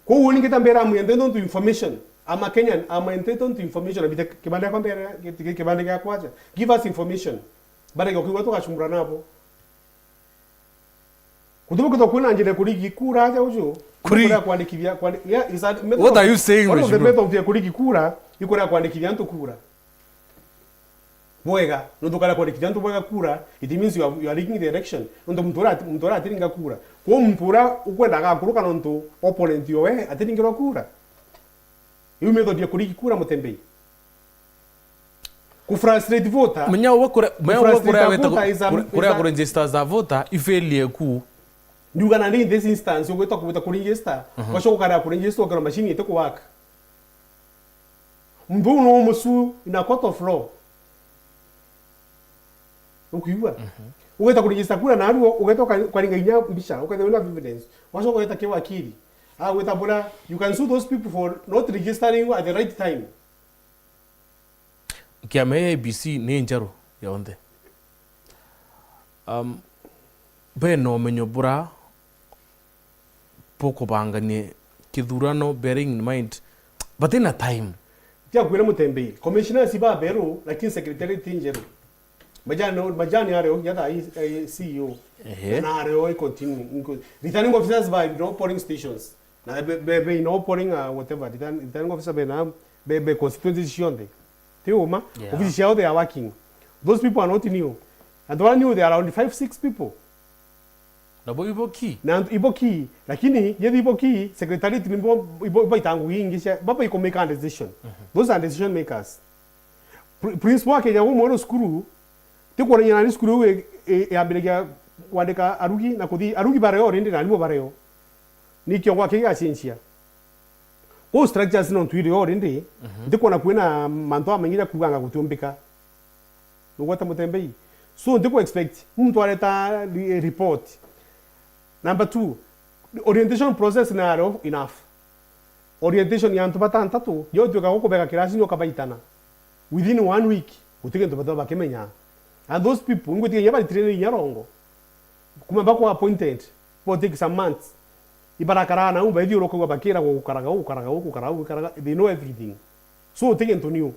ko woni kitambera mu entitled to information ama Kenyan ama entitled to information bite kibanda kwa mbere kibanda kwa kwacha give us information bara ko kiwato kashumura nabo kutubu kutokuna njire kurigi kura aja ujo kura kuandikithia yeah is that method what are you saying with the method ya kurigi kura ikora kuandikithia ntu kura boega ndo kala kuandikithia ntu boega kura it means you are rigging the election ndo mtora atiringa kura ko mtura ukwenda gakuruka nontu opponent yowe atiringira kura iyo method ya kurigi kura mutembei ku frustrate voter menya wakore ku register za voter ifailure ku ndiuga na in this instance ugweta ku register washo kara ku register kwa machine ite ku work mbuno musu in a court of law ukuyua ugweta ku register kula na aruo ugweta kwaringa mbisha ukaweta una evidence washo ugweta ke wakili ugweta bora you can sue those people for not registering at the right time kiame ABC ni njaro yaonde beno menyobura poko banganie kithurano bearing in mind but in a time tia kwira mutembei commissioner siba bero lakini secretary tinjero majani areo yada CEO na areo continue returning officers by no polling stations na be no polling whatever returning officer be na be constituency shonde teoma officials how they are working those people are not new and one new there are around 5-6 people na iboki na iboki lakini yedi iboki secretariat ni ibo itangu ingisha baba iko make a decision those are decision makers prince wake ya umo skuru tiko nyana ni skuru ya bilega wadeka arugi na kudi arugi bareo rende na libo bareo ni kyo wake ya chinchia ko structures non twiri rende ndiko na kwena manto amengira kuganga kutumbika nugota mutembei so ndiko expect mtu aleta report. Number 2, the orientation process na enough. Orientation ya ntubata ntatu yo tuka kokobeka kirasi nyo kabaitana. Within 1 week utike ntubata bakemenya. And those people ngoti yaba training yarongo. Kuma bako appointed for take some months. Ibarakara na umba hivi roko bakira ko kukaraga they know everything. So utike ntonio.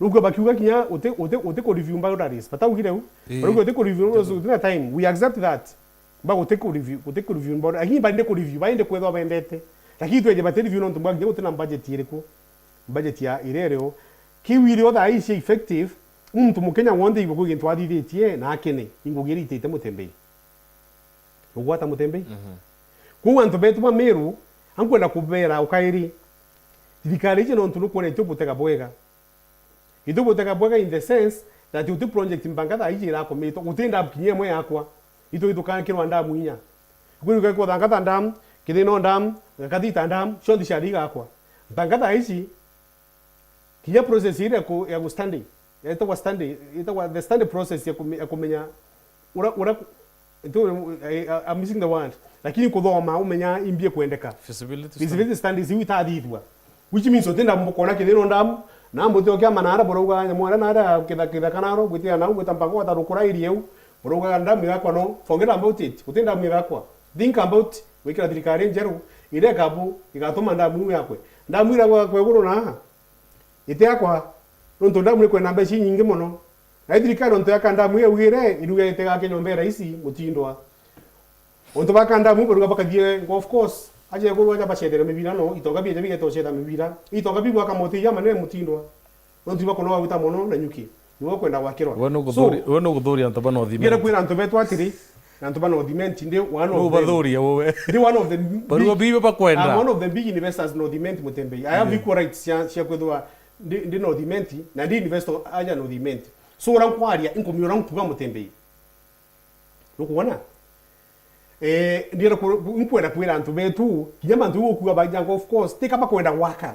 Rugo bakiuga kinya ute ko review mbayo daris. Pata ugireu. Rugo ute ko review so that time we accept that. Ba uteko review mbona lakini bande ko review baende kwetho bendete lakini tweje bate review no tumba ngiye utena budget ireko budget ya irereo kiwiri otha ici effective muntu mukenya wonde ibo kugintu athithetie na akene ingugiri itete mutembei ugwata mutembei ku antu betu ba meru ankwenda kubera ukairi thirikari ije no ntunu kwone tubutega bwega itubutega bwega in the sense that utu project mbangata ije irako meto utenda kinye mwe yakwa ito kan kirwa ndamu inya kwiruka ko thangata ndam kithino ndam gakathita ndam shondi shariga akwa thangata ici kinya process ile ya ku standing ito the standing process ya kumenya ura I'm missing the word lakini kuthoma umenya imbie kwendeka feasibility studies itathithwa which means utenda mbukona kithino ndam na mbuto kya manara boruga nyamwara nara kitha kanaro gwitia na ugwita mpango atarukura irieu boruga ndamu yakwa no forget about it utenda ndamu yakwa think about wikira thirikari njeru ile kabu igatuma ndamu yakwe ndamu ira kwa guru na ite yakwa nonto ndamu ni kwena mbeshi nyingi muno na thirikari nonto yaka ndamu ye wire iruga itega kinyombera isi mutindwa onto baka ndamu boruga bakathie of course aje guru aja bacedere mibira no itonga bije bige toceda mibira itonga bigwa kamoti ya manene mutindwa nonto bako no wita muno na nyuki niwo kwenda wakirwa wono guthuri antu bano thime ngira kwira antu betu atiri antu bano thimenti ndi one of them wowe ndi one of the baruwa bibe bakwenda I'm one of the big investors no thimenti mutembei I have equal rights cia kwethwa ndi no thimenti na ndi investor aja no thimenti so ora kwaria inkomi ora kuga mutembei nukuona ndira kwenda kwira antu betu kinyama ntu kuga bajanga of course tika bakwenda waka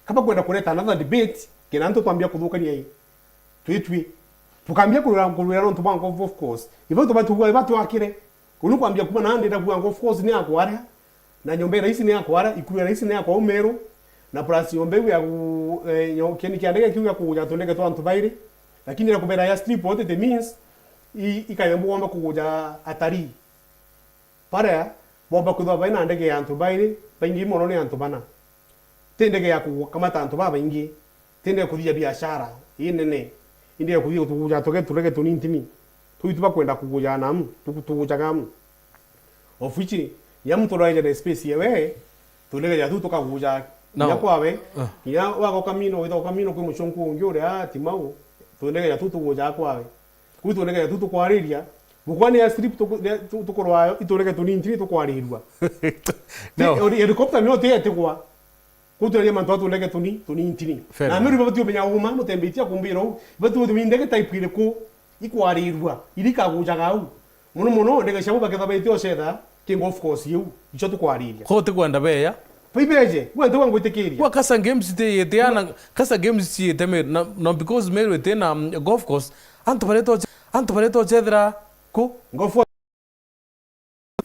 kapa kwenda kuleta another debate kina ntu twambia kuthukania hii twitwi tukambia kulura no tubango of course ivo tubatuwa batu akire kunu kwambia kuma na ndira kuango of course ni akwara na nyombera isi ni akwara ikulura isi ni akwa umero na plus yombewe ya keni kiandega kiuga kuja tondeka to antu baire lakini na kubera ya strip what it means ikayembo kwamba kuja atari para bomba kudwa baina ndege ya antu baire baingi mono ni antu bana tendege ya kukamata antu baba ingi tende kudia biashara inene inde kudia tukuja tuleke tunintini tuituba kwenda kukuja namu tukuja gamu ofichi ya mtu roja space yewe tuleke ya tutoka kukuja ya kwawe ya wako kamino wito kamino kwa mchonku ngore timau tuleke ya tukuja kwawe kutuleke ya tukwariria bukwani ya strip tukorwayo ituleke tunintini tukwarirwa no helicopter no te kwa kuturia mantu atu ndege tuni intini na miri batu benya uma mutembetia kumbiro batu ndege type ile ko ikwarirwa irika gujaga u muno ndege shabu baketha betio setha king of course yu icho tukwariria kote kwenda beya pibeje wende wangu itekiria kwa kasa games te yeteana kasa games ye teme no because meri wetena golf course anto pareto chedra ko golf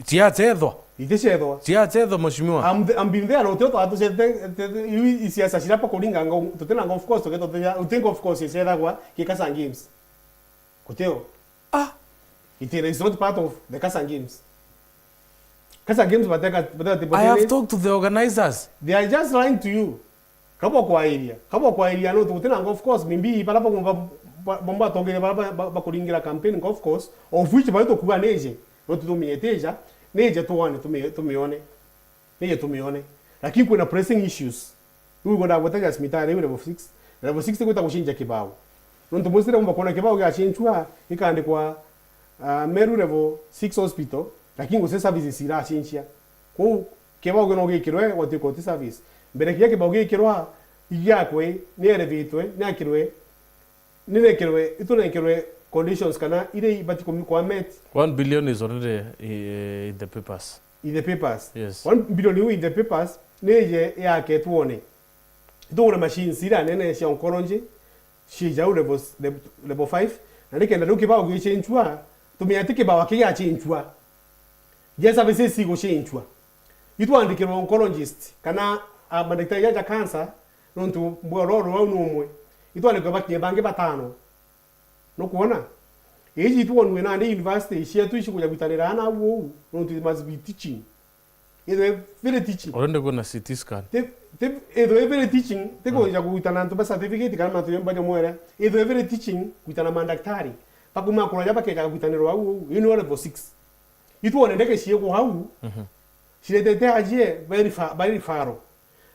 tia chedho itechedho tia chedho mheshimiwa I'm been there no teto atu yu isiasa shirapa kulinga ngo tutena golf course to ya utengo of course chedha kwa kikasa games kuteo it is not part of the Kasa Games. Kasa Games I have talked to the organizers. They are just lying to you. Kabo kwa area no tutena of course mimbi pala bomba tongere bakulingira campaign of course of which baito kuba neje no tutumieteja neje tuone tumione lakini kuna pressing issues huyu ngoda wataja smitare level 6 kuta kushinja kibao nonto mosira mba kona kibao ya chinchwa ikaandikwa Meru level 6 hospital lakini gose services ira chinchia ko kibao gono gikirwe watiko ti service mbere kiya kibao gikirwa iyakwe ni elevitwe ni akirwe itune conditions kana ile ibati kwa met 1 billion is already in the papers. Yes. 1 billion in the papers neje yake tuone itore machines ira nene cia onkolonje shija level 5 na likenda lukibao gichinchwa tumiyatike bawa kiya chinchwa je services sigo chinchwa itwandikirwa oncologist kana madaktari ya cancer nontu mbwaroro wa numwe itwandikirwa bakiye bange batano no kuona eji tuonwe na ndi university shia tu ishikuja gutanira na wo nontu must be teaching either very teaching orende gona CT scan either very teaching teko ya gutana nto ba certificate kana matu yamba mwere either very teaching gutana mandaktari pakuma kula jaba keka gutanira wo ino level 6 ituone ndeke shie ko hau shirete aje very faro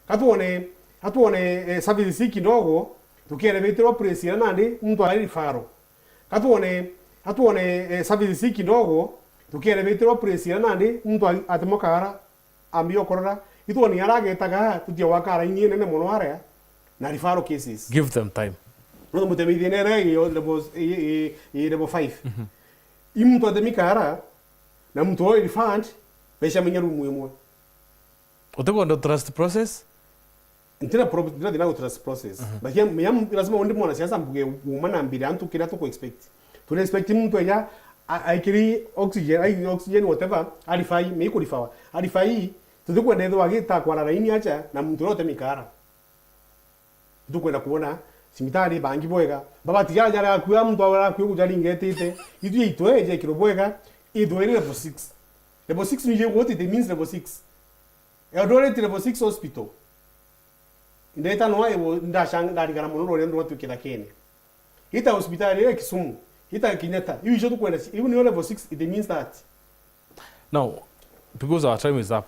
katuone service kidogo tukielevetwa presi nandi mtu alifaro katuone service kidogo tukielevetwa presi nandi mtu atemokara ambio korora ituone yaragetaga tutia wakara inyene nene muno area na rifaro cases give them time no mutemithine regi level 5 imtu atemikara na mtu o refund besha menyeru muimwe utakwenda trust process ntina problem trust process but yam lazima onde mwana siasa mbuge umana mbili antu kila to expect to expect mtu ya aikiri oxygen whatever alifai meiko lifawa alifai tudikwa ndedo agita kwa laini acha na mtu yote mikara tukwenda kuona simitari bangi boega baba tijara kwa mtu awara kwa kujalingetete itu itoeje kirobwega ido level 6 level 6 ni what it means level 6 eldoret level 6 hospital ndeta no ewo ndashanga ndaligara muno rore ndo tukira kene ita hospitali ya Kisumu ita Kenyatta you should kwenda even level 6 it means that now because our time is up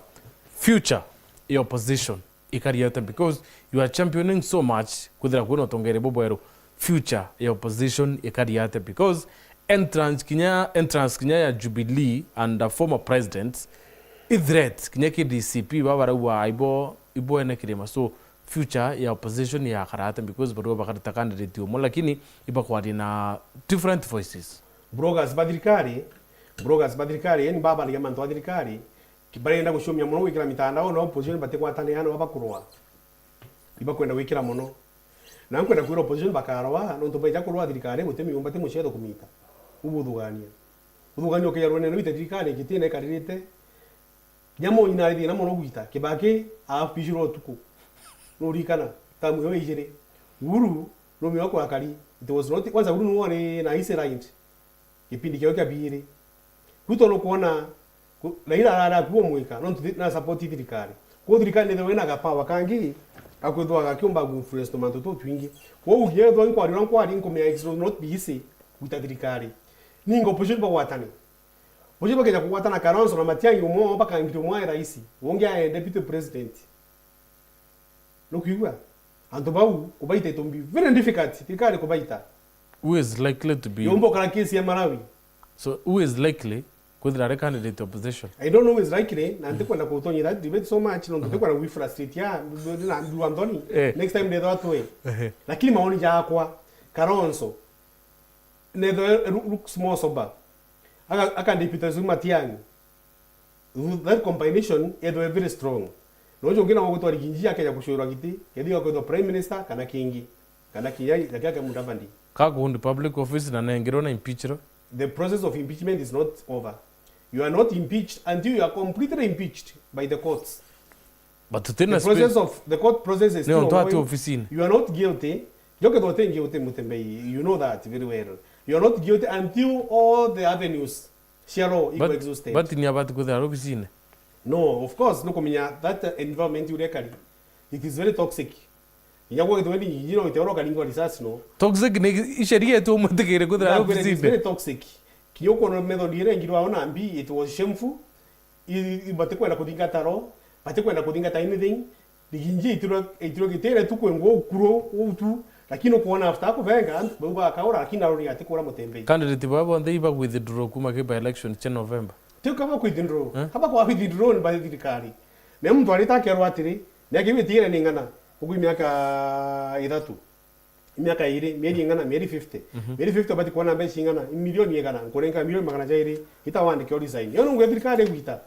future your position ikariata because you are championing so much kudira kuno tongere boboero future your position ikariata because entrance kinya ya Jubilee and the former president idret kinya ki DCP babara wa ibo ene kirema so future ya opposition ya karata because bado bakarita candidate yo lakini iba kwa na different voices bloggers badirikari yani baba ali yamanto badirikari kibarenda gushomya muno wikira mitandao no opposition batekwatane hano abakurwa iba kwenda wikira muno na kwenda kwira opposition bakarwa no ntobaija kurwa dirikari gutemi umbate mushedo kumita ubudugania ke yarone no bitadirikari kitine karirite nyamo inari na muno gwita kibaki afishiro tuku nurikana tamu yo ijere guru no mioko akari it was not kwanza guru nuone na ise right kipindi kyo kabiri kuto no kuona na ila ara kuo mwika no na support dirikari ko dirikari ne wena ga power kangi akwedwa ga kyomba gu influence tomato to twingi ko ugiye do inkwari no kwari nko me extra not be ise with dirikari ningo position ba watani Oje bakenya kuwatana Kalonzo na Matiang'i umo mpaka ngito mwa rais wongea deputy president lokuwa antobau kubaita tombi very difficult tikali kubaita who is likely to be yombo kana kesi ya Malawi so who is likely kwithira candidate opposition. I don't know is likely na ndikwenda kutonyi that debate so much no ndikwenda we frustrate ya na Andoni next time they thought way. Lakini maoni yakwa Kalonzo neither looks more sober. Aka deputy Zuma Tiang. That combination is very strong. Nojo ngina wako riginjia Kenya kushura kiti, yadi wako prime minister kana kingi. Kana kiyai lakaka mudavandi. Kako on the public office na nengiro na impeachment. The process of impeachment is not over. You are not impeached until you are completely impeached by the courts. But the process of the court process is still ongoing. You are not guilty. You know that very well. You are not guilty until all the avenues shall equal exhausted. But in about go there office. No, of course, no coming that environment you reckon. It is very toxic. You know, it's a research, no. Toxic is very toxic. Kiyoko method ile ngirwa ona mbi it was shameful. Batekwenda kudinga taro, batekwenda kudinga anything. Liginji itiro gitere tukwengo ukuro utu lakini kuona after akuvenga baba akaora lakini aroni atikora mutembe. Candidate babo ndei ba withdraw kuma ke by election in November. Kama withdraw. Kama kwa withdraw ni ba thirikari. Ne mtu alitakerwa atiri, ne gibitire ningana. Ugu miaka 3. Miaka 2, miezi ngana, miezi 50. Miezi 50 bati kuona mbe shingana, milioni yegana, nkorenga milioni magana jairi, itawandike resign. Yono ngwe thirikari gwita.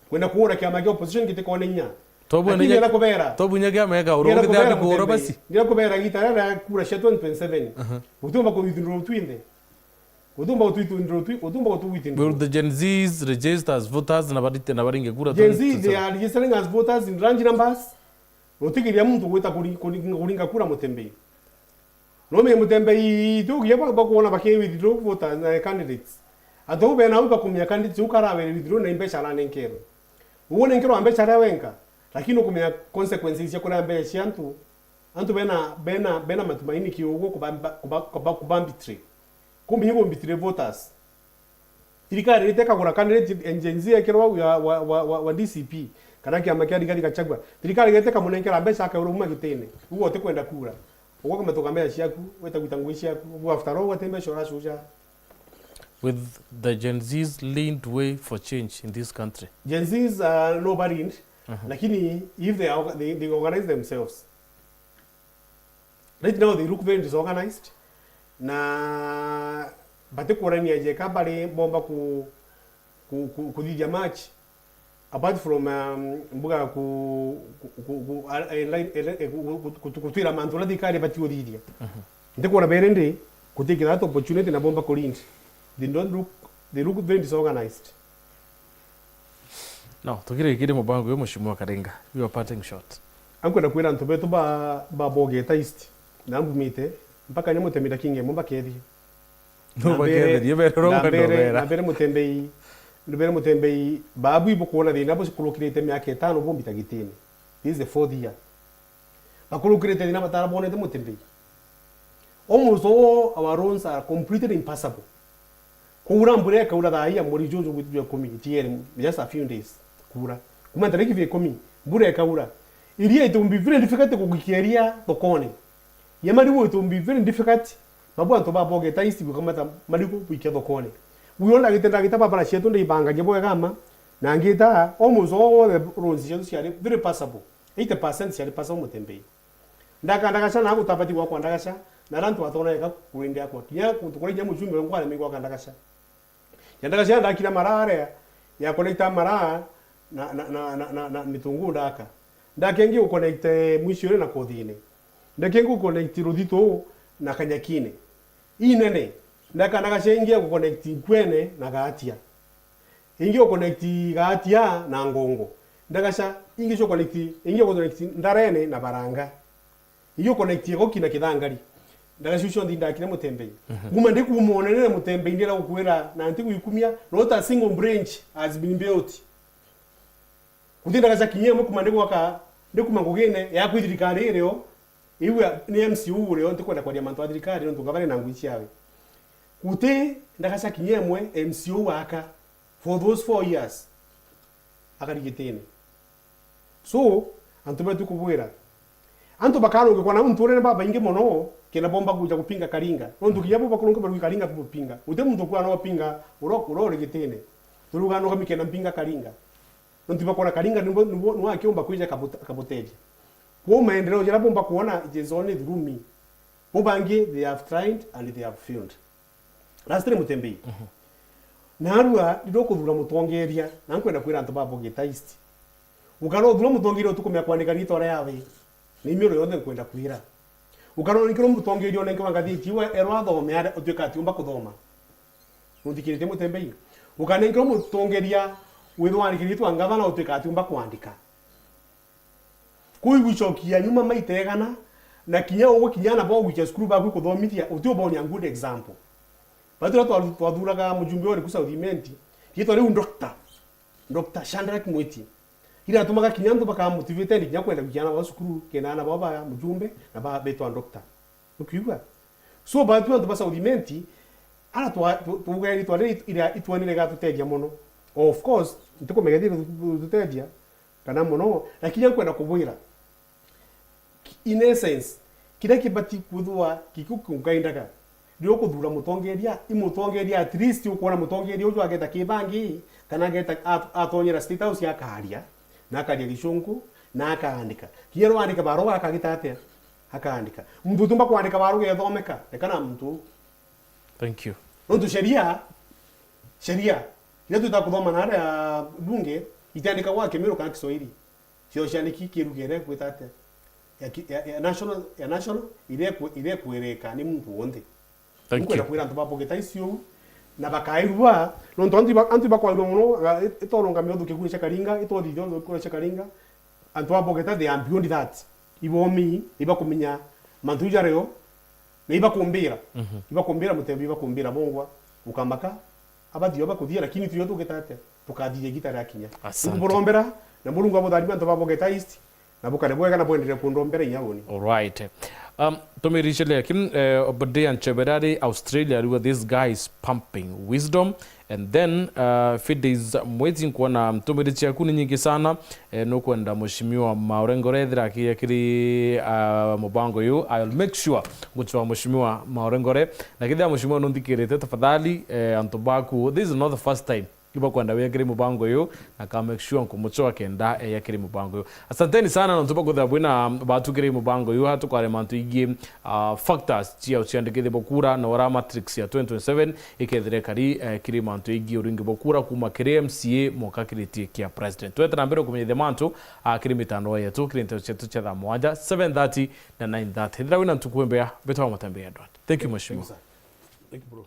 Kwenda kuona kiama kya opposition kite kuona nya. Tobu nyage ameka urongo ndani kuora basi. Ndio kubera gitara kura sha 2027. Utumba ko withdraw twinde. Utumba utu withdraw. Will the Gen Zs register as voters na baringe kura? Gen Z they are registering as voters in range numbers. Utikiri muntu gwita kuringa kura mutembe. No me mutembe tu yaba bakuona bake withdraw voters candidates. Ado bena uba kumya candidates ukara withdraw na imbesha la nenkero. Uone nkero ambesha la wenka. Lakini kumya consequences ya kuna mbesha antu bena matumaini kiugo kubambitre. Kumbi hibo mbitre voters. Tirikari iteka kura candidate enjenzi ya kero wa DCP. Kana kiama kia digari kachagwa. Tirikari iteka munenkera mbesha akauruma gitene. Uwo tekwenda kura. Uwo kama tokambea shiaku, weta kutanguishi yaku, after all watembe shora shuja. With the Gen Z's leaned way for change in this country. Gen Z's are nobody in, lakini if they organize themselves. Right now they look very disorganized. Na bate kurani aje kabale bomba kudija match. Apart from mbuga kutwira mantula dikari bati odidia. Ndiko na berende kutake that opportunity na bomba kolindi. They look very disorganized. No, tukire kile mbango yo Mheshimiwa Karinga. You are parting shot. Anko na kwenda ntobeto ba bogeta east. Na mbumite mpaka nyamo temida kinge momba kedi. No bakedi yebero na bere mutembei. Nubere mutembei babu ibukona de nabo sikulokirete myaka 5 bombi tagitini. This is the 4th year. Bakulokirete de nabo tarabone de mutembei. Almost all our roads are completely impassable. Kura mbure kaura da iya muri jojo with your community here just a few days. Kura. Kuma tariki vye komi mbure kaura. Iria it will be very difficult kukikiria tokone. Yamari wo it will be very difficult. Babu antoba boge taisi bukamata mariku kukikia tokone. Uyola kitenda kitapa para shetu ndi banga jebo kama na ngita almost all the roads shari very passable. 80% shari passable mutembei. Ndaka sana akutapati kwa ndakasha na rantu watona yaka kuende yako. Kiya kutukore jamu jumbe ngwa na migwa kandakasha. Yandakasha ndakira marare ya connecta mara na mitungu ndaka. Ndakengi uconnect mwishore na kodine. Ndakengi uconnect rodito na kanyakine. Inene ndakasha ingia kuconnect kwene na gatia. Ingia kuconnect gatia na ngongo. Ndakasha ingia kuconnect ndarene na baranga. Iyo connect ko kina kidangari. Ndagashusho ndakire mutembei. Guma ndi kumonene mutembei ndira ukwera na anti kuikumia not a single branch has been built. Kutinda kaza kinyemo kumande kwaka ndikumangogene yakwithirikari rero iwe ni MCU rero ndikwenda kwa diamanto adirikari ndo ngabane nangwichi yawe. Kute ndakasa kinyemwe MCU waka for those 4 years. Akarigitene. So antuba tukubwera. Anto bakaro kwa na mtu rene baba inge mono kena bomba kuja kupinga Karinga. Ndo kiyabo bakulunga baru Karinga kupinga. Ude mtu kwa na wapinga urore gitene. turugano kamikena mpinga Karinga ntiba kona Karinga nwa akiomba kuja kaboteja kwa maendeleo jara bomba kuona it is only through me bobangi they have tried and they have failed lastly Mutembei narua ndoko thura mutongeria nankwenda kwira antu babo gitaist ukano thura mutongeria tukumya kwanika ritwa yawe ni miro yothe kwenda kwira ukano nikiro mutongeria onenge wangathi tiwa erwa thome ya utwika atiumba kuthoma muthikirite Mutembei ukanengiro mutongeria withwani kiritwa ngavana utwika atiumba kuandika kuigucokia nyuma maitegana na kinya ugo kinyana bo gwicha skuru ba kuthomithia utiobo ni a good example batira twathuraga mujumbe ori ku Southimenti gito riu Dr. Shandrak Mwiti ira tumaga kinyandu baka motivate ndi nyakwenda kujana wa skuru kenana baba mujumbe na baba betwa doctor ukigwa so batu antu ba Southimenti ala tugeri twari ira itwanire gatutedia muno of course ntiko megethira tutedia kana muno lakini nyakwenda kubwira in essence kira kibati kuthwa kikukungaindaga ndio kuthura mutongeria at least ukona mutongeria ujo ageta kibangi kana ageta atonyera state house ya karia na karia gicungu na akaandika kiyero andika baro akagita atia akaandika mtu tumba kuandika baro gethomeka kana mtu thank you ndo sheria ile tutakuthoma na ya bunge itaandika wake mero kana Kiswahili sio shaniki kirugere kwitate ya national ile kuereka ni mtu wonde thank you kwira ntuba pogeta isio na bakairwa no antu bakwa no itoronga miodo kigure cha Karinga itodithio kugure cha Karinga antu bogeta they are beyond that ibomi ibakumenya mantuja reo na ibakumbira ibakumbira Mutembi ibakumbira bongwa ukambaka abadio bakuthia lakini tuyo tugetate tukathie gitara yakinya nguborombera na mulungu abotharima antu bogeta east na bukare bwega na bwendere kundombera inyagoni all right Tomirishele lakin obade ancheberari Australia riwa this guy is pumping wisdom and then fedays waiting kuona Tomirichi kuni nyingi sana no kwenda mheshimiwa Maurengore akiri mubango yu I'll make sure gutwa mheshimiwa Maurengore na kidha mheshimiwa nondikirete tafadhali antobaku this is not the first time kiba kwenda wekiri mubango yu na ka make sure nkumuchoa kenda yakiri mubango yu asanteni sana na ntuba kutha bwina batukiri mubango yu hatu kware mantu igi factors chia Uciandikithia Bwa Kura na ora matrix ya 2027 ikethire kari kiri mantu igi uringi Bwa Kura kuma kiri MCA moka kiriti kia president tweta na mbere kumenyithe mantu kiri mitano yetu kiri nteto chetu cha 7:30 na 9:30 hithira wina ntukuembea betwa matembea dot thank you mheshimiwa thank you bro